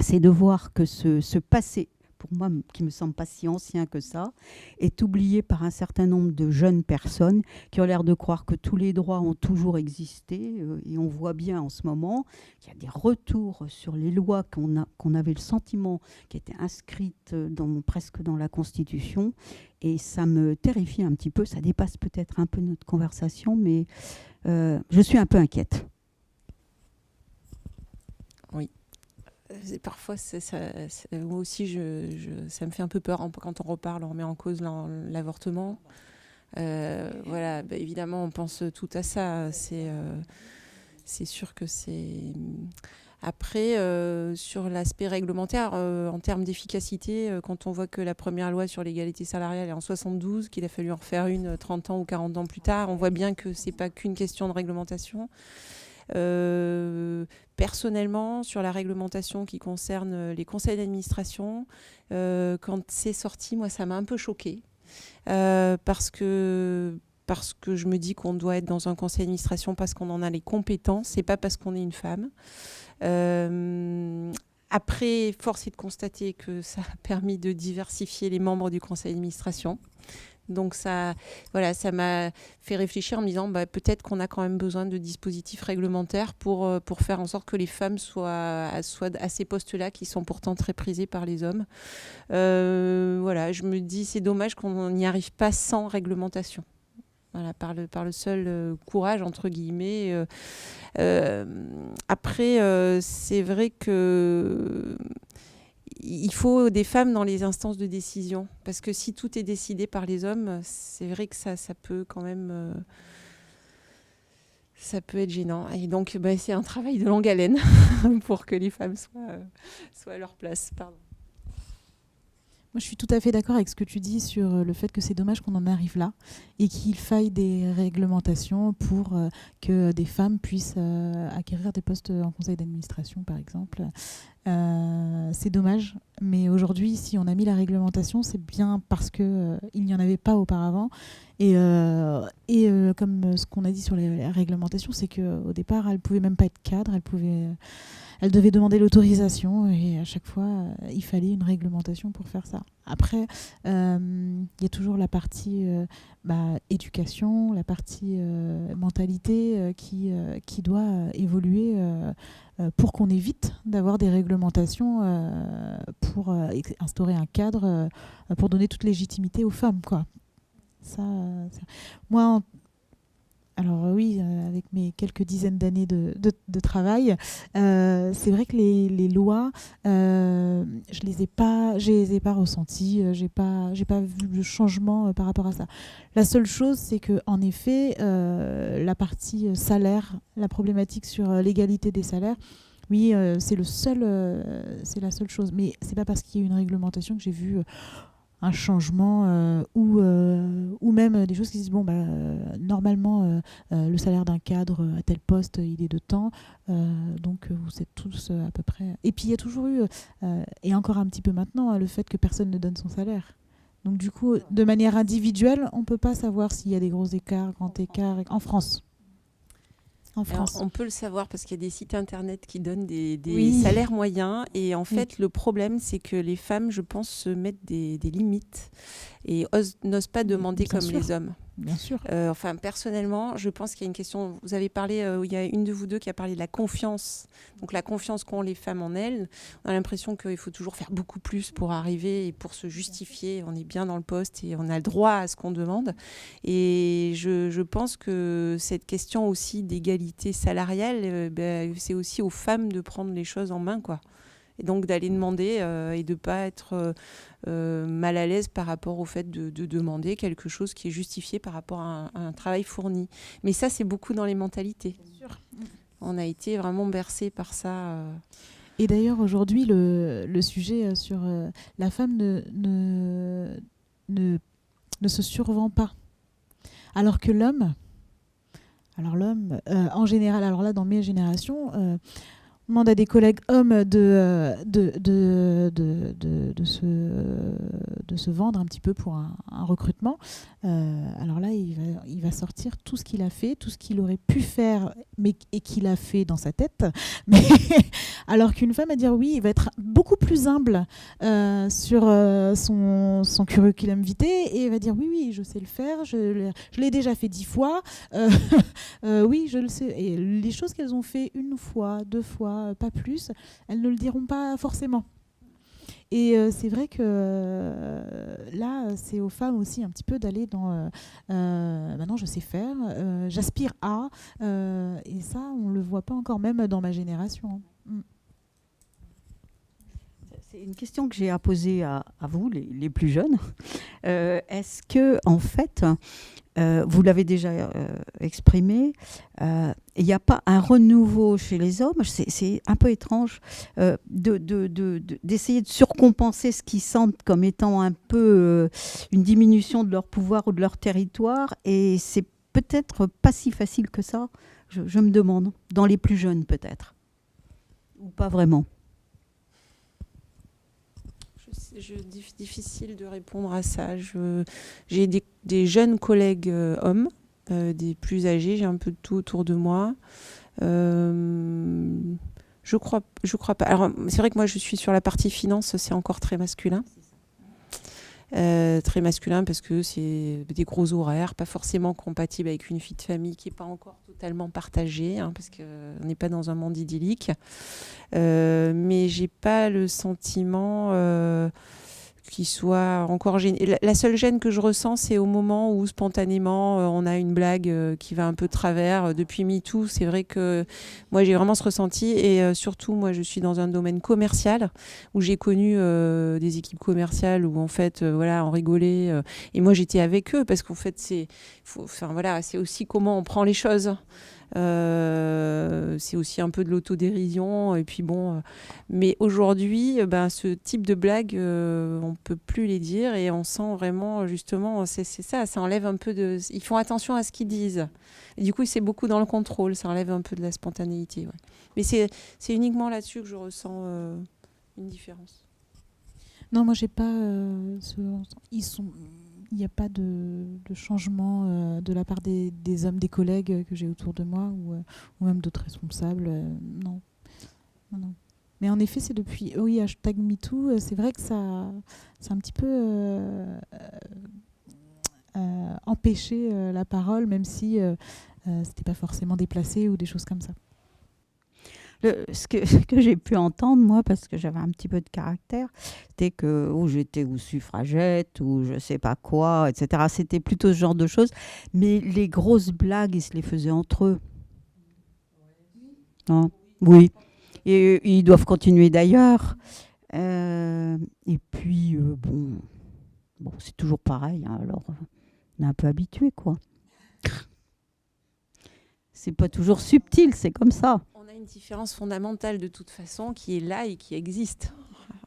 c'est de voir que ce passé, pour moi, qui me semble pas si ancien que ça, est oublié par un certain nombre de jeunes personnes qui ont l'air de croire que tous les droits ont toujours existé. Et on voit bien en ce moment qu'il y a des retours sur les lois qu'on avait le sentiment qui étaient inscrites presque dans la Constitution. Et ça me terrifie un petit peu. Ça dépasse peut-être un peu notre conversation, mais je suis un peu inquiète. Oui. Parfois, moi aussi, ça me fait un peu peur quand on reparle, on remet en cause l'avortement. Voilà, évidemment, on pense tout à ça. C'est sûr que c'est... Après, sur l'aspect réglementaire, en termes d'efficacité, quand on voit que la première loi sur l'égalité salariale est en 72, qu'il a fallu en refaire une 30 ans ou 40 ans plus tard, on voit bien que ce n'est pas qu'une question de réglementation. Personnellement, sur la réglementation qui concerne les conseils d'administration, quand c'est sorti, moi, ça m'a un peu choquée. Parce que je me dis qu'on doit être dans un conseil d'administration parce qu'on en a les compétences, et pas parce qu'on est une femme. Après, force est de constater que ça a permis de diversifier les membres du conseil d'administration. Donc ça m'a fait réfléchir en me disant peut-être qu'on a quand même besoin de dispositifs réglementaires pour faire en sorte que les femmes soient à ces postes-là qui sont pourtant très prisés par les hommes. Je me dis c'est dommage qu'on n'y arrive pas sans réglementation. Voilà, par le seul courage, entre guillemets. Après, c'est vrai que il faut des femmes dans les instances de décision. Parce que si tout est décidé par les hommes, c'est vrai que ça peut quand même... ça peut être gênant. Et donc, c'est un travail de longue haleine pour que les femmes soient à leur place. Pardon. Moi, je suis tout à fait d'accord avec ce que tu dis sur le fait que c'est dommage qu'on en arrive là et qu'il faille des réglementations pour que des femmes puissent acquérir des postes en conseil d'administration, par exemple. C'est dommage, mais aujourd'hui, si on a mis la réglementation, c'est bien parce qu'il n'y en avait pas auparavant. Et comme ce qu'on a dit sur les réglementations, c'est qu'au départ, elle ne pouvait même pas être cadre, elle devait demander l'autorisation et à chaque fois, il fallait une réglementation pour faire ça. Après, il y a toujours la partie éducation, la partie mentalité qui doit évoluer pour qu'on évite d'avoir des réglementations pour instaurer un cadre pour donner toute légitimité aux femmes, quoi. Ça, moi, alors oui, avec mes quelques dizaines d'années de travail, c'est vrai que les lois, je les ai pas ressenties, j'ai pas vu de changement par rapport à ça. La seule chose, c'est que en effet, la partie salaire, la problématique sur l'égalité des salaires, oui, c'est la seule chose. Mais c'est pas parce qu'il y a eu une réglementation que j'ai vu un changement ou même des choses qui disent normalement le salaire d'un cadre à tel poste il est de temps, donc vous êtes tous à peu près. Et puis il y a toujours eu et encore un petit peu maintenant le fait que personne ne donne son salaire. Donc du coup, de manière individuelle, on peut pas savoir s'il y a des gros écarts, grands écarts en France. Alors, on peut le savoir parce qu'il y a des sites internet qui donnent des salaires moyens et en fait le problème c'est que les femmes, je pense, se mettent des limites et n'osent pas demander comme les hommes. Bien sûr. Enfin, personnellement, je pense qu'il y a une question. Vous avez parlé, il y a une de vous deux qui a parlé de la confiance. Donc la confiance qu'ont les femmes en elles. On a l'impression qu'il faut toujours faire beaucoup plus pour arriver et pour se justifier. On est bien dans le poste et on a le droit à ce qu'on demande. Et je pense que cette question aussi d'égalité salariale, c'est aussi aux femmes de prendre les choses en main, quoi. Et donc d'aller demander et de ne pas être mal à l'aise par rapport au fait de demander quelque chose qui est justifié par rapport à un travail fourni. Mais ça, c'est beaucoup dans les mentalités. Bien sûr. On a été vraiment bercés par ça. Et d'ailleurs, aujourd'hui, le sujet sur la femme ne se survend pas. Alors que l'homme, en général, alors là, dans mes générations, on demande à des collègues hommes de se vendre un petit peu pour un recrutement. Alors là, il va sortir tout ce qu'il a fait, tout ce qu'il aurait pu faire et qu'il a fait dans sa tête. Mais alors qu'une femme va dire oui, il va être beaucoup plus humble sur son curriculum vitae et il va dire oui, je sais le faire, je l'ai déjà fait 10 fois. Oui, je le sais. Et les choses qu'elles ont fait une fois, 2 fois, pas plus, elles ne le diront pas forcément. Et c'est vrai que là, c'est aux femmes aussi un petit peu d'aller dans maintenant je sais faire, j'aspire à, et ça, on ne le voit pas encore même dans ma génération. C'est une question que j'ai à poser à vous, les plus jeunes. Est-ce que, en fait, vous l'avez déjà exprimé, il n'y a pas un renouveau chez les hommes, c'est un peu étrange d'essayer de surcompenser ce qu'ils sentent comme étant un peu une diminution de leur pouvoir ou de leur territoire, et c'est peut-être pas si facile que ça, je me demande, dans les plus jeunes peut-être, ou pas vraiment. Difficile de répondre à ça. J'ai des jeunes collègues hommes, des plus âgés, j'ai un peu de tout autour de moi. Je crois pas. Alors, c'est vrai que moi, je suis sur la partie finance, c'est encore très masculin. Très masculin parce que c'est des gros horaires, pas forcément compatibles avec une vie de famille qui n'est pas encore totalement partagée, parce qu'on n'est pas dans un monde idyllique. Mais j'ai pas le sentiment qu'il soit encore gêné. La seule gêne que je ressens, c'est au moment où spontanément on a une blague qui va un peu de travers. Depuis MeToo, c'est vrai que moi j'ai vraiment ce ressenti, et surtout moi je suis dans un domaine commercial où j'ai connu des équipes commerciales où en fait on rigolait, et moi j'étais avec eux parce qu'en fait c'est aussi comment on prend les choses. C'est aussi un peu de l'autodérision. Et puis bon, mais aujourd'hui, ce type de blague, on peut plus les dire et on sent vraiment justement, c'est ça enlève un peu de. Ils font attention à ce qu'ils disent. Et du coup, c'est beaucoup dans le contrôle, ça enlève un peu de la spontanéité. Ouais. Mais c'est uniquement là-dessus que je ressens une différence. Non, moi j'ai pas. Il n'y a pas de changement de la part des hommes, des collègues que j'ai autour de moi ou même d'autres responsables. Non. Non. Mais en effet, c'est depuis #MeToo, c'est vrai que ça c'est un petit peu empêché la parole, même si c'était pas forcément déplacé ou des choses comme ça. Ce que j'ai pu entendre, moi, parce que j'avais un petit peu de caractère, c'était que j'étais ou suffragette ou je sais pas quoi, etc. C'était plutôt ce genre de choses. Mais les grosses blagues, ils se les faisaient entre eux. Non ? Oui. Et ils doivent continuer d'ailleurs. Et puis, bon, c'est toujours pareil. Hein, alors, on est un peu habitué, quoi. C'est pas toujours subtil, c'est comme ça. On a une différence fondamentale de toute façon qui est là et qui existe.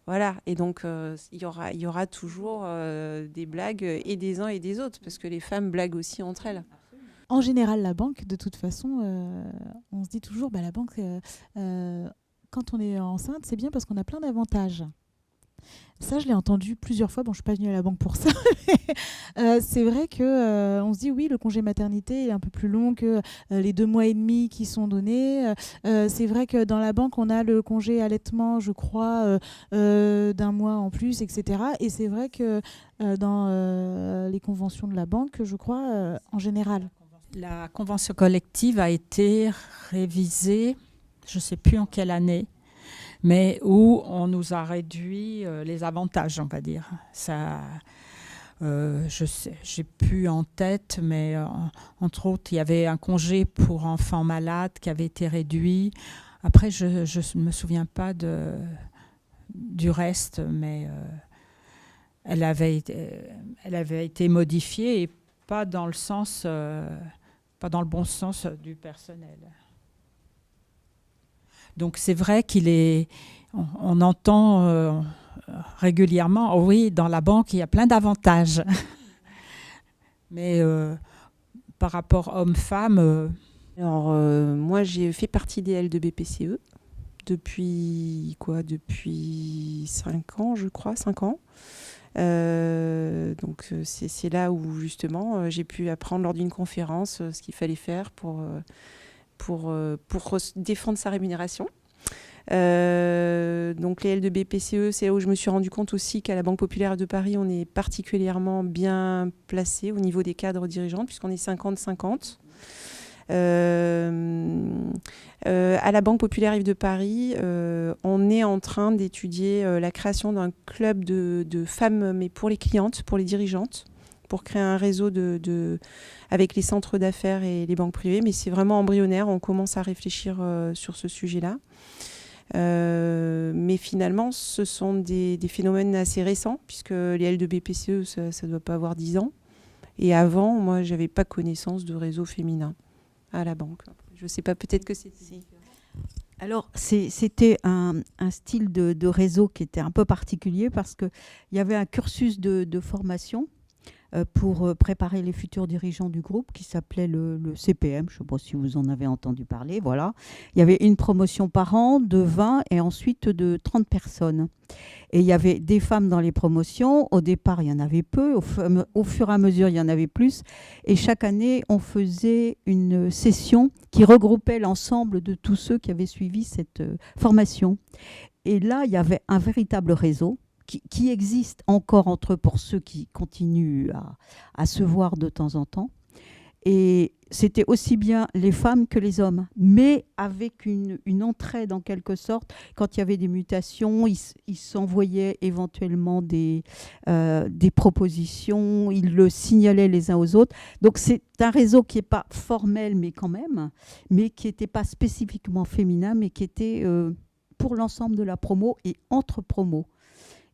Voilà, et donc il y aura toujours des blagues et des uns et des autres, parce que les femmes blaguent aussi entre elles. En général, la banque, de toute façon, on se dit toujours, la banque, quand on est enceinte, c'est bien parce qu'on a plein d'avantages. Ça, je l'ai entendu plusieurs fois. Bon, je ne suis pas venue à la banque pour ça. Mais, c'est vrai qu'on se dit, oui, le congé maternité est un peu plus long que les 2 mois et demi qui sont donnés. C'est vrai que dans la banque, on a le congé allaitement, je crois, d'1 mois en plus, etc. Et c'est vrai que dans les conventions de la banque, je crois, en général. La convention collective a été révisée, je ne sais plus en quelle année, mais où on nous a réduit les avantages, on va dire. Ça, je sais, j'ai plus en tête, mais entre autres, il y avait un congé pour enfants malades qui avait été réduit. Après, je ne me souviens pas du reste, mais elle avait été modifiée et pas dans le sens, pas dans le bon sens du personnel. Donc c'est vrai on entend régulièrement, oui, dans la banque, il y a plein d'avantages. Mais par rapport homme-femme... Alors moi, j'ai fait partie des L2BPCE depuis 5 ans, je crois, 5 ans. Donc c'est là où justement j'ai pu apprendre lors d'une conférence ce qu'il fallait faire pour défendre sa rémunération. Donc les L2BPCE, c'est là où je me suis rendu compte aussi qu'à la Banque Populaire de Paris, on est particulièrement bien placé au niveau des cadres dirigeants, puisqu'on est 50-50. À la Banque Populaire de Paris, on est en train d'étudier la création d'un club de femmes, mais pour les clientes, pour les dirigeantes, pour créer un réseau avec les centres d'affaires et les banques privées. Mais c'est vraiment embryonnaire, on commence à réfléchir sur ce sujet-là. Mais finalement, ce sont des phénomènes assez récents, puisque les L2BPCE, ça ne doit pas avoir 10 ans. Et avant, moi, je n'avais pas connaissance de réseau féminin à la banque. Je ne sais pas, peut-être que c'était... Alors, c'était un style de réseau qui était un peu particulier parce qu'il y avait un cursus de formation pour préparer les futurs dirigeants du groupe qui s'appelait le CPM. Je ne sais pas si vous en avez entendu parler. Voilà. Il y avait une promotion par an de 20 et ensuite de 30 personnes. Et il y avait des femmes dans les promotions. Au départ, il y en avait peu. Au fur et à mesure, il y en avait plus. Et chaque année, on faisait une session qui regroupait l'ensemble de tous ceux qui avaient suivi cette formation. Et là, il y avait un véritable réseau qui existe encore entre eux pour ceux qui continuent à se voir de temps en temps. Et c'était aussi bien les femmes que les hommes, mais avec une entraide en quelque sorte. Quand il y avait des mutations, ils s'envoyaient éventuellement des propositions, ils le signalaient les uns aux autres. Donc c'est un réseau qui n'est pas formel, mais quand même, mais qui n'était pas spécifiquement féminin, mais qui était pour l'ensemble de la promo et entre promos.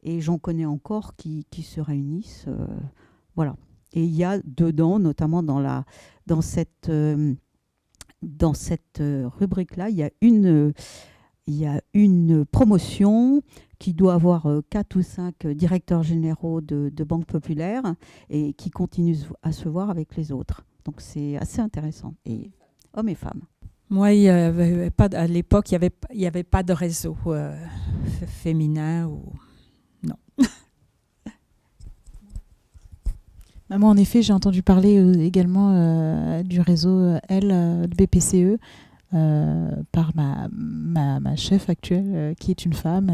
Et j'en connais encore qui se réunissent. Voilà. Et il y a dedans, notamment dans cette dans cette rubrique-là, il y a une promotion qui doit avoir 4 ou 5 directeurs généraux de banques populaires et qui continue à se voir avec les autres. Donc c'est assez intéressant, et hommes et femmes. Moi, il y avait pas, à l'époque, il y avait pas de réseau féminin. Non. Moi, en effet, j'ai entendu parler également du réseau de BPCE par ma chef actuelle, qui est une femme,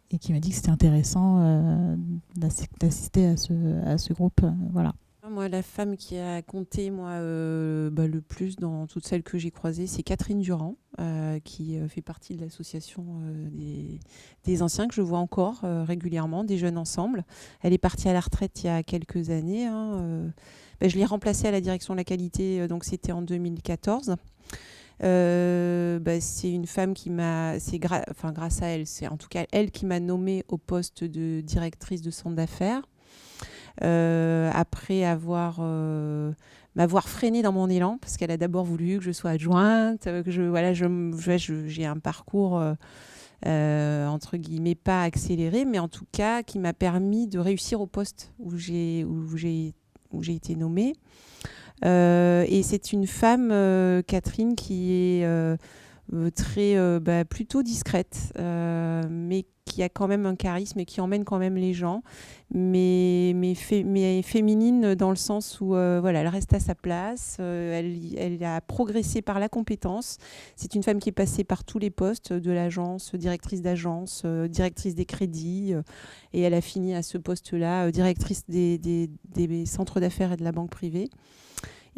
et qui m'a dit que c'était intéressant d'assister à ce groupe. Voilà. Moi, la femme qui a compté le plus dans toutes celles que j'ai croisées, c'est Catherine Durand, qui fait partie de l'association des anciens, que je vois encore régulièrement, des jeunes ensemble. Elle est partie à la retraite il y a quelques années. Je l'ai remplacée à la direction de la qualité, donc c'était en 2014. C'est une femme qui m'a, grâce à elle, c'est en tout cas elle qui m'a nommée au poste de directrice de centre d'affaires. Après m'avoir freinée dans mon élan, parce qu'elle a d'abord voulu que je sois adjointe, que j'ai un parcours entre guillemets pas accéléré, mais en tout cas qui m'a permis de réussir au poste où j'ai été nommée. Et c'est une femme, Catherine, qui est plutôt discrète, mais qui a quand même un charisme et qui emmène quand même les gens, mais féminine dans le sens où elle reste à sa place, elle a progressé par la compétence. C'est une femme qui est passée par tous les postes de l'agence, directrice d'agence, directrice des crédits, et elle a fini à ce poste-là, directrice des centres d'affaires et de la banque privée.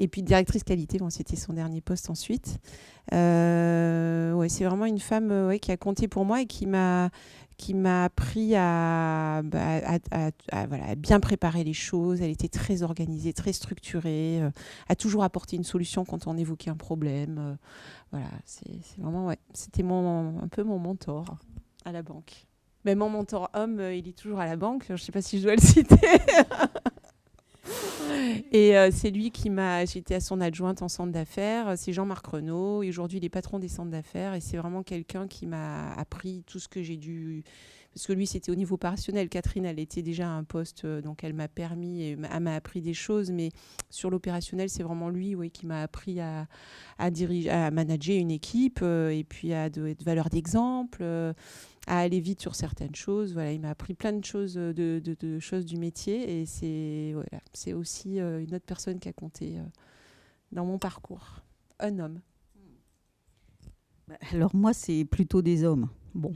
Et puis directrice qualité, c'était son dernier poste ensuite. C'est vraiment une femme qui a compté pour moi et qui m'a appris à bien préparer les choses. Elle était très organisée, très structurée, a toujours apporté une solution quand on évoquait un problème. C'est vraiment, c'était un peu mon mentor à la banque. Mais mon mentor homme, il est toujours à la banque. Je ne sais pas si je dois le citer. Et c'est lui qui j'étais à son adjointe en centre d'affaires, c'est Jean-Marc Renaud, et aujourd'hui il est patron des centres d'affaires, et c'est vraiment quelqu'un qui m'a appris tout ce que j'ai dû, parce que lui c'était au niveau opérationnel, Catherine elle était déjà à un poste, donc elle m'a permis, et elle m'a appris des choses, mais sur l'opérationnel c'est vraiment lui qui m'a appris à diriger, à manager une équipe, et puis à être valeur d'exemple, à aller vite sur certaines choses. Il m'a appris plein de choses, de choses du métier, et c'est aussi une autre personne qui a compté dans mon parcours. Un homme. Alors moi, c'est plutôt des hommes. Bon,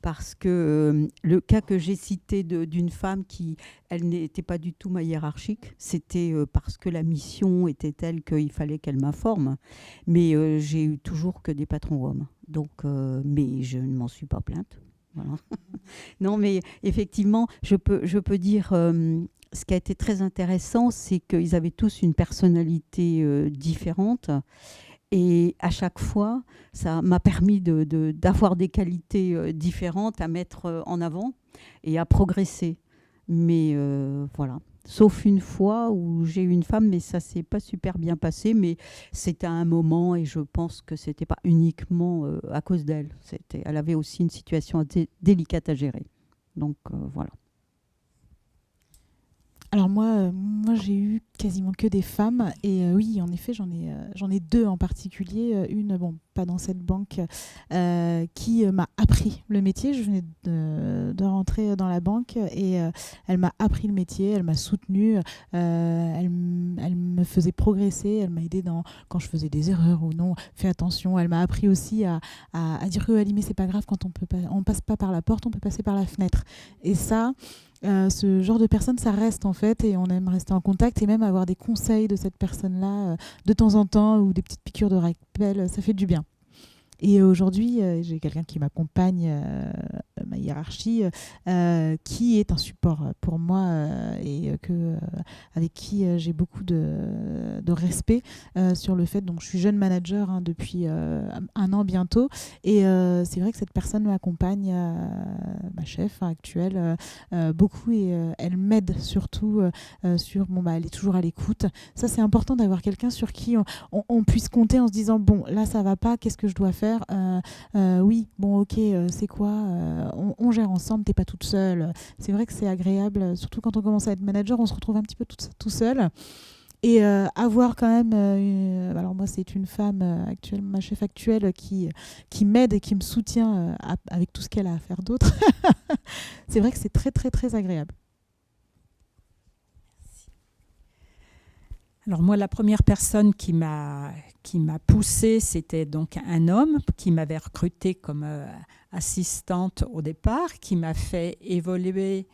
parce que le cas que j'ai cité d'une femme elle n'était pas du tout ma hiérarchique, c'était parce que la mission était telle qu'il fallait qu'elle m'informe. Mais j'ai eu toujours que des patrons hommes. Donc, mais je ne m'en suis pas plainte. Voilà. Non, mais effectivement, je peux dire, ce qui a été très intéressant, c'est qu'ils avaient tous une personnalité différente. Et à chaque fois, ça m'a permis d'avoir des qualités différentes à mettre en avant et à progresser. Mais voilà. Sauf une fois où j'ai eu une femme, mais ça ne s'est pas super bien passé. Mais c'était à un moment, et je pense que ce n'était pas uniquement à cause d'elle. Elle avait aussi une situation assez délicate à gérer. Donc voilà. Alors moi j'ai eu quasiment que des femmes, et oui, en effet, j'en ai deux en particulier. Une, pas dans cette banque, qui m'a appris le métier. Je venais de rentrer dans la banque, et elle m'a appris le métier, elle m'a soutenue, elle me faisait progresser, elle m'a aidée quand je faisais des erreurs ou non. Fais attention. Elle m'a appris aussi à dire que mais c'est pas grave, quand on passe pas par la porte, on peut passer par la fenêtre. Et ça, ce genre de personne, ça reste en fait, et on aime rester en contact et même avoir des conseils de cette personne-là de temps en temps, ou des petites piqûres de rappel, ça fait du bien. Et aujourd'hui, j'ai quelqu'un qui m'accompagne ma hiérarchie, qui est un support pour moi et avec qui j'ai beaucoup de respect sur le fait. Donc, je suis jeune manager depuis 1 an bientôt, et c'est vrai que cette personne m'accompagne, ma chef actuelle, beaucoup, et elle m'aide surtout sur elle est toujours à l'écoute. Ça, c'est important d'avoir quelqu'un sur qui on puisse compter en se disant bon, là ça va pas, qu'est-ce que je dois faire, oui, bon, ok, c'est quoi, on gère ensemble, t'es pas toute seule. C'est vrai que c'est agréable, surtout quand on commence à être manager, on se retrouve un petit peu tout seul. Et avoir quand même, alors moi c'est une femme actuelle, ma chef actuelle, qui m'aide et qui me soutient avec tout ce qu'elle a à faire d'autre. C'est vrai que c'est très très très agréable. Alors moi, la première personne qui m'a poussée, c'était donc un homme qui m'avait recrutée comme assistante au départ, qui m'a fait évoluer.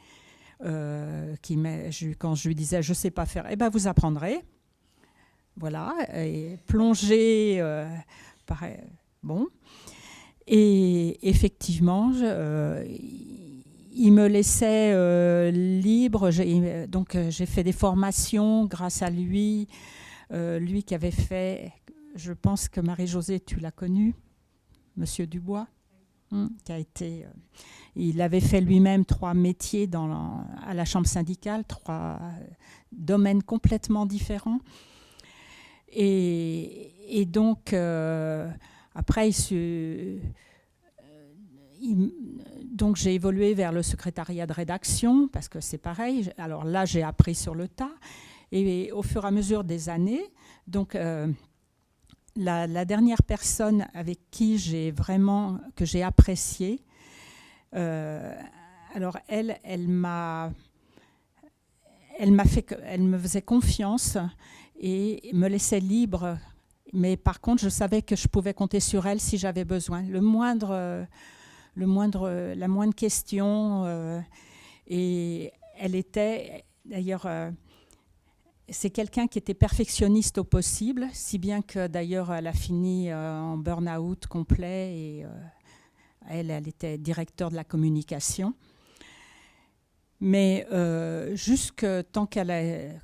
Quand je lui disais je ne sais pas faire, eh ben vous apprendrez, voilà, et plonger, bon, et effectivement il me laissait libre, donc j'ai fait des formations grâce à lui, lui qui avait fait, je pense que Marie-Josée, tu l'as connu, Monsieur Dubois, qui a été... il avait fait lui-même 3 métiers à la chambre syndicale, 3 domaines complètement différents. Et donc, après, donc j'ai évolué vers le secrétariat de rédaction, parce que c'est pareil. Alors là, j'ai appris sur le tas. Et au fur et à mesure des années, donc... La dernière personne avec qui que j'ai apprécié, alors elle me faisait confiance et me laissait libre, mais par contre je savais que je pouvais compter sur elle si j'avais besoin. La moindre question, et elle était d'ailleurs... c'est quelqu'un qui était perfectionniste au possible, si bien que d'ailleurs elle a fini en burn-out complet, et elle était directeur de la communication. Mais jusque tant elle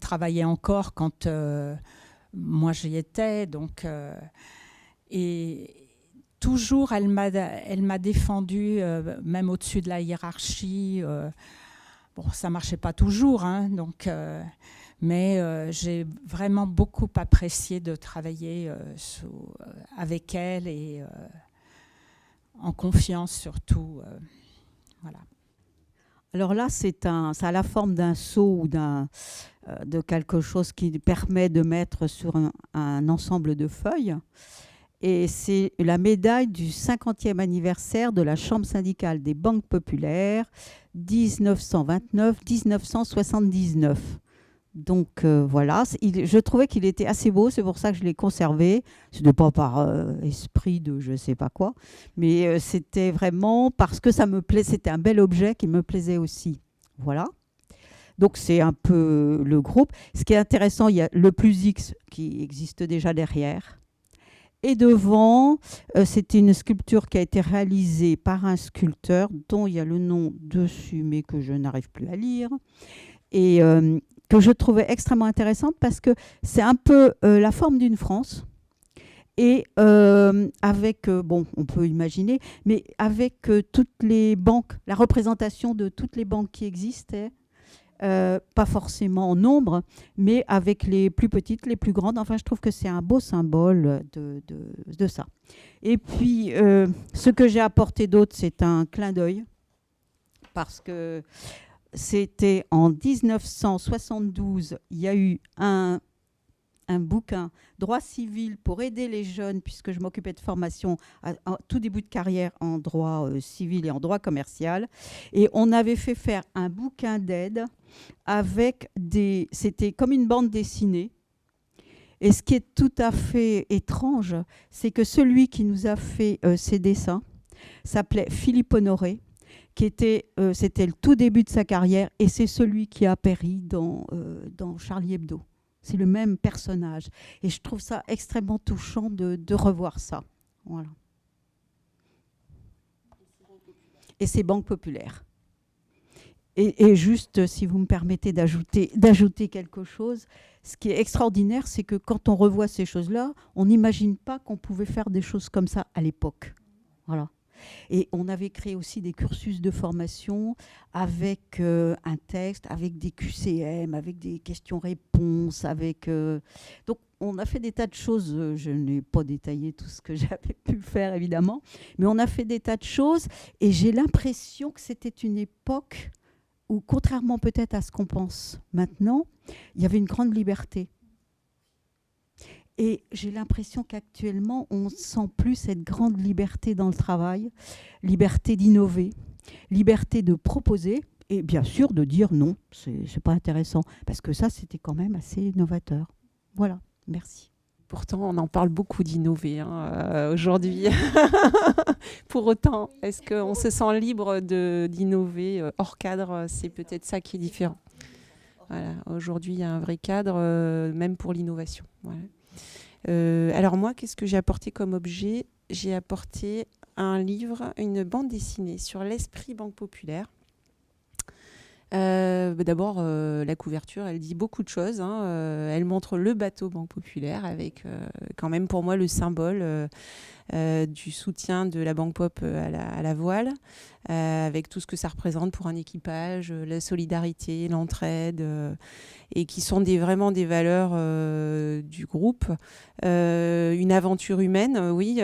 travaillait encore quand moi j'y étais, donc et toujours elle m'a défendue, même au-dessus de la hiérarchie. Bon, ça ne marchait pas toujours, hein, donc, mais j'ai vraiment beaucoup apprécié de travailler avec elle, et en confiance surtout. Voilà. Alors là, ça a la forme d'un seau ou de quelque chose qui permet de mettre sur un ensemble de feuilles. Et c'est la médaille du 50e anniversaire de la Chambre syndicale des banques populaires, 1929-1979. Donc voilà, je trouvais qu'il était assez beau, c'est pour ça que je l'ai conservé. Ce n'est pas par esprit de je ne sais pas quoi, mais c'était vraiment parce que ça me plaisait, c'était un bel objet qui me plaisait aussi. Voilà. Donc c'est un peu le groupe. Ce qui est intéressant, il y a le plus X qui existe déjà derrière. Et devant, c'était une sculpture qui a été réalisée par un sculpteur dont il y a le nom dessus, mais que je n'arrive plus à lire, et que je trouvais extrêmement intéressante parce que c'est un peu la forme d'une France, et avec, bon, on peut imaginer, mais avec toutes les banques, la représentation de toutes les banques qui existaient, pas forcément en nombre, mais avec les plus petites, les plus grandes. Enfin, je trouve que c'est un beau symbole de ça. Et puis, ce que j'ai apporté d'autre, c'est un clin d'œil, parce que c'était en 1972, il y a eu un bouquin, Droit civil pour aider les jeunes, puisque je m'occupais de formation en tout début de carrière en droit civil et en droit commercial. Et on avait fait faire un bouquin d'aide avec c'était comme une bande dessinée. Et ce qui est tout à fait étrange, c'est que celui qui nous a fait ces dessins s'appelait Philippe Honoré, c'était le tout début de sa carrière, et c'est celui qui a péri dans Charlie Hebdo. C'est le même personnage. Et je trouve ça extrêmement touchant de revoir ça. Voilà. Et c'est Banque Populaire. Et juste, si vous me permettez d'ajouter quelque chose, ce qui est extraordinaire, c'est que quand on revoit ces choses-là, on n'imagine pas qu'on pouvait faire des choses comme ça à l'époque. Voilà. Et on avait créé aussi des cursus de formation avec un texte, avec des QCM, avec des questions-réponses, donc on a fait des tas de choses. Je n'ai pas détaillé tout ce que j'avais pu faire, évidemment, mais on a fait des tas de choses et j'ai l'impression que c'était une époque où, contrairement peut-être à ce qu'on pense maintenant, il y avait une grande liberté. Et j'ai l'impression qu'actuellement, on ne sent plus cette grande liberté dans le travail, liberté d'innover, liberté de proposer et bien sûr de dire non, c'est pas intéressant. Parce que ça, c'était quand même assez novateur. Voilà, merci. Pourtant, on en parle beaucoup d'innover aujourd'hui. Pour autant, est-ce qu'on se sent libre d'innover hors cadre? C'est peut-être ça qui est différent. Voilà. Aujourd'hui, il y a un vrai cadre, même pour l'innovation. Voilà. Alors moi, qu'est-ce que j'ai apporté comme objet? J'ai apporté un livre, une bande dessinée sur l'esprit Banque Populaire. D'abord, la couverture, elle dit beaucoup de choses. Elle montre le bateau Banque Populaire avec quand même pour moi le symbole du soutien de la Banque Pop à la voile, avec tout ce que ça représente pour un équipage, la solidarité, l'entraide, et qui sont vraiment des valeurs du groupe. Une aventure humaine, oui,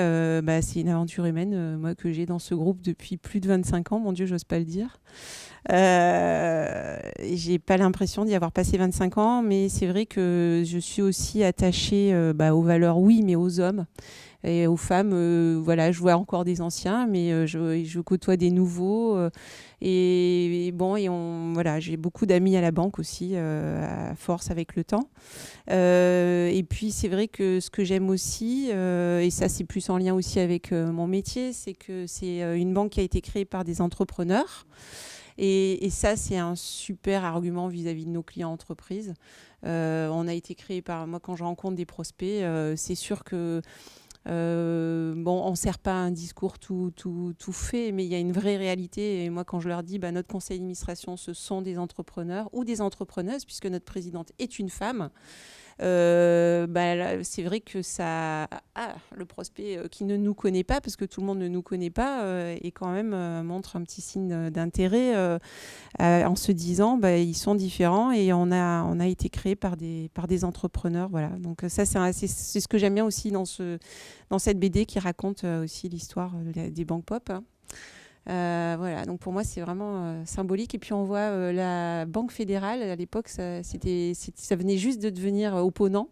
c'est une aventure humaine moi, que j'ai dans ce groupe depuis plus de 25 ans, mon Dieu, j'ose pas le dire. J'ai pas l'impression d'y avoir passé 25 ans, mais c'est vrai que je suis aussi attachée aux valeurs, oui, mais aux hommes et aux femmes. Voilà, je vois encore des anciens, mais je côtoie des nouveaux. Voilà, j'ai beaucoup d'amis à la banque aussi, à force avec le temps. Et puis c'est vrai que ce que j'aime aussi, et ça c'est plus en lien aussi avec mon métier, c'est que c'est une banque qui a été créée par des entrepreneurs. Et ça, c'est un super argument vis-à-vis de nos clients entreprises. On a été créé par... Moi, quand je rencontre des prospects, c'est sûr que... on ne sert pas un discours tout fait, mais il y a une vraie réalité. Et moi, quand je leur dis, notre conseil d'administration, ce sont des entrepreneurs ou des entrepreneuses, puisque notre présidente est une femme, c'est vrai que ça... le prospect qui ne nous connaît pas, parce que tout le monde ne nous connaît pas, et quand même montre un petit signe d'intérêt en se disant ils sont différents et on a été créé par des entrepreneurs. Voilà. Donc ça, c'est ce que j'aime bien aussi dans cette BD qui raconte aussi l'histoire des banques pop. Voilà, donc pour moi c'est vraiment symbolique. Et puis on voit la Banque fédérale à l'époque, ça venait juste de devenir opponent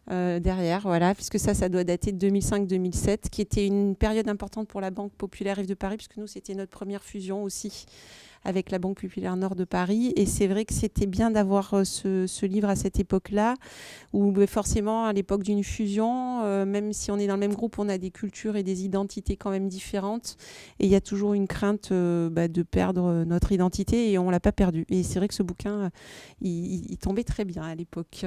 derrière, voilà, puisque ça doit dater de 2005-2007, qui était une période importante pour la Banque populaire Rive de Paris, puisque nous c'était notre première fusion aussi avec la Banque populaire Nord de Paris. Et c'est vrai que c'était bien d'avoir ce livre à cette époque-là, où forcément, à l'époque d'une fusion, même si on est dans le même groupe, on a des cultures et des identités quand même différentes. Et il y a toujours une crainte de perdre notre identité, et on ne l'a pas perdue. Et c'est vrai que ce bouquin, il tombait très bien à l'époque.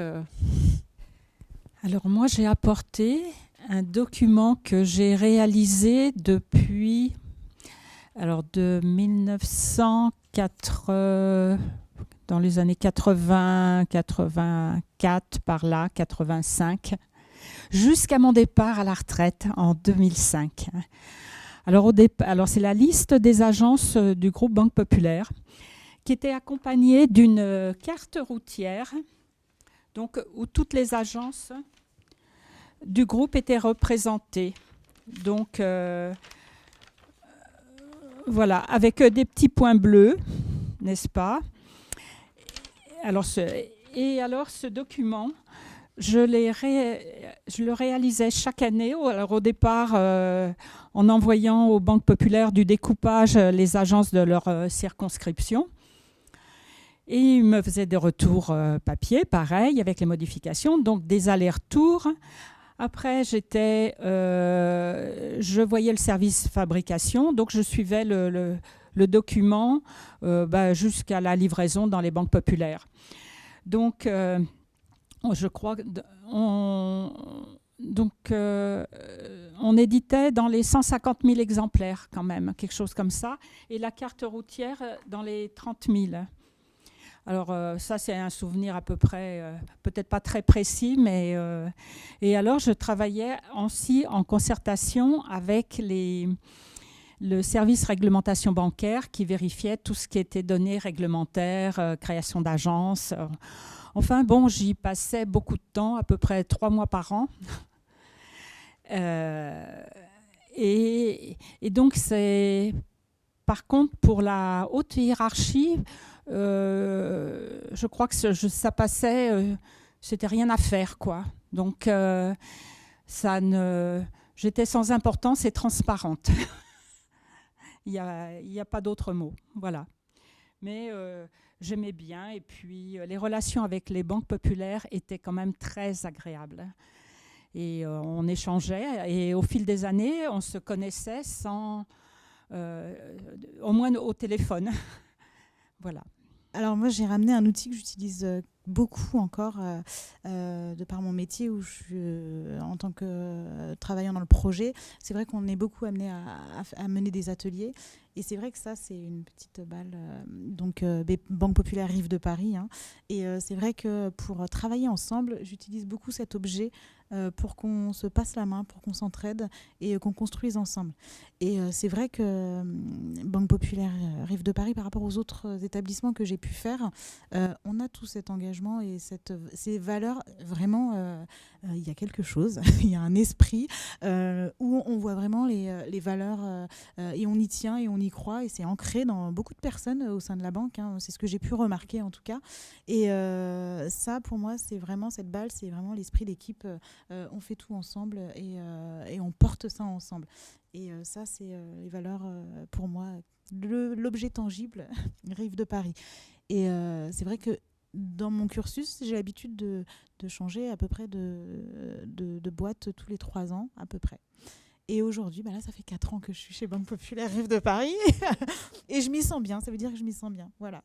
Alors moi, j'ai apporté un document que j'ai réalisé depuis... Alors de 1980, dans les années 80, 84 par là, 85, jusqu'à mon départ à la retraite en 2005. Alors c'est la liste des agences du groupe Banque Populaire qui était accompagnée d'une carte routière, donc où toutes les agences du groupe étaient représentées. Donc voilà, avec des petits points bleus, n'est-ce pas? Alors ce document, je le réalisais chaque année. Alors au départ, en envoyant aux banques populaires du découpage les agences de leur circonscription. Et ils me faisaient des retours papier, pareil, avec les modifications, donc des allers-retours. Après, je voyais le service fabrication, donc je suivais le document jusqu'à la livraison dans les banques populaires. Donc, je crois Donc, on éditait dans les 150 000 exemplaires quand même, quelque chose comme ça. Et la carte routière dans les 30 000. Alors ça, c'est un souvenir à peu près, peut-être pas très précis, mais... et alors, je travaillais aussi en concertation avec le service réglementation bancaire qui vérifiait tout ce qui était données réglementaires, création d'agences. Enfin, bon, j'y passais beaucoup de temps, à peu près 3 mois par an. Et donc, c'est... Par contre, pour la haute hiérarchie, je crois que ça passait, c'était rien à faire, quoi. Donc, j'étais sans importance et transparente. Il n'y a pas d'autre mot, voilà. Mais j'aimais bien, et puis les relations avec les banques populaires étaient quand même très agréables. Et on échangeait, et au fil des années, on se connaissait au moins au téléphone. Voilà. Alors moi, j'ai ramené un outil que j'utilise beaucoup encore de par mon métier où en tant que travaillant dans le projet. C'est vrai qu'on est beaucoup amené à mener des ateliers. Et c'est vrai que ça, c'est une petite balle, Banque Populaire Rive de Paris. Hein. Et c'est vrai que pour travailler ensemble, j'utilise beaucoup cet objet pour qu'on se passe la main, pour qu'on s'entraide et qu'on construise ensemble. Et c'est vrai que Banque Populaire Rive de Paris, par rapport aux autres établissements que j'ai pu faire, on a tout cet engagement et ces valeurs. Vraiment, il y a quelque chose, il y a un esprit où on voit vraiment les valeurs et on y tient et on y croit, et c'est ancré dans beaucoup de personnes au sein de la banque. Hein. C'est ce que j'ai pu remarquer en tout cas. Et ça, pour moi, c'est vraiment cette balle, c'est vraiment l'esprit d'équipe. On fait tout ensemble et on porte ça ensemble. Et ça, c'est les valeurs, pour moi, l'objet tangible Rive de Paris. Et c'est vrai que dans mon cursus, j'ai l'habitude de changer à peu près de boîte tous les 3 ans, à peu près. Et aujourd'hui, là, ça fait 4 ans que je suis chez Banque Populaire Rive de Paris. Et je m'y sens bien, ça veut dire que je m'y sens bien. Voilà.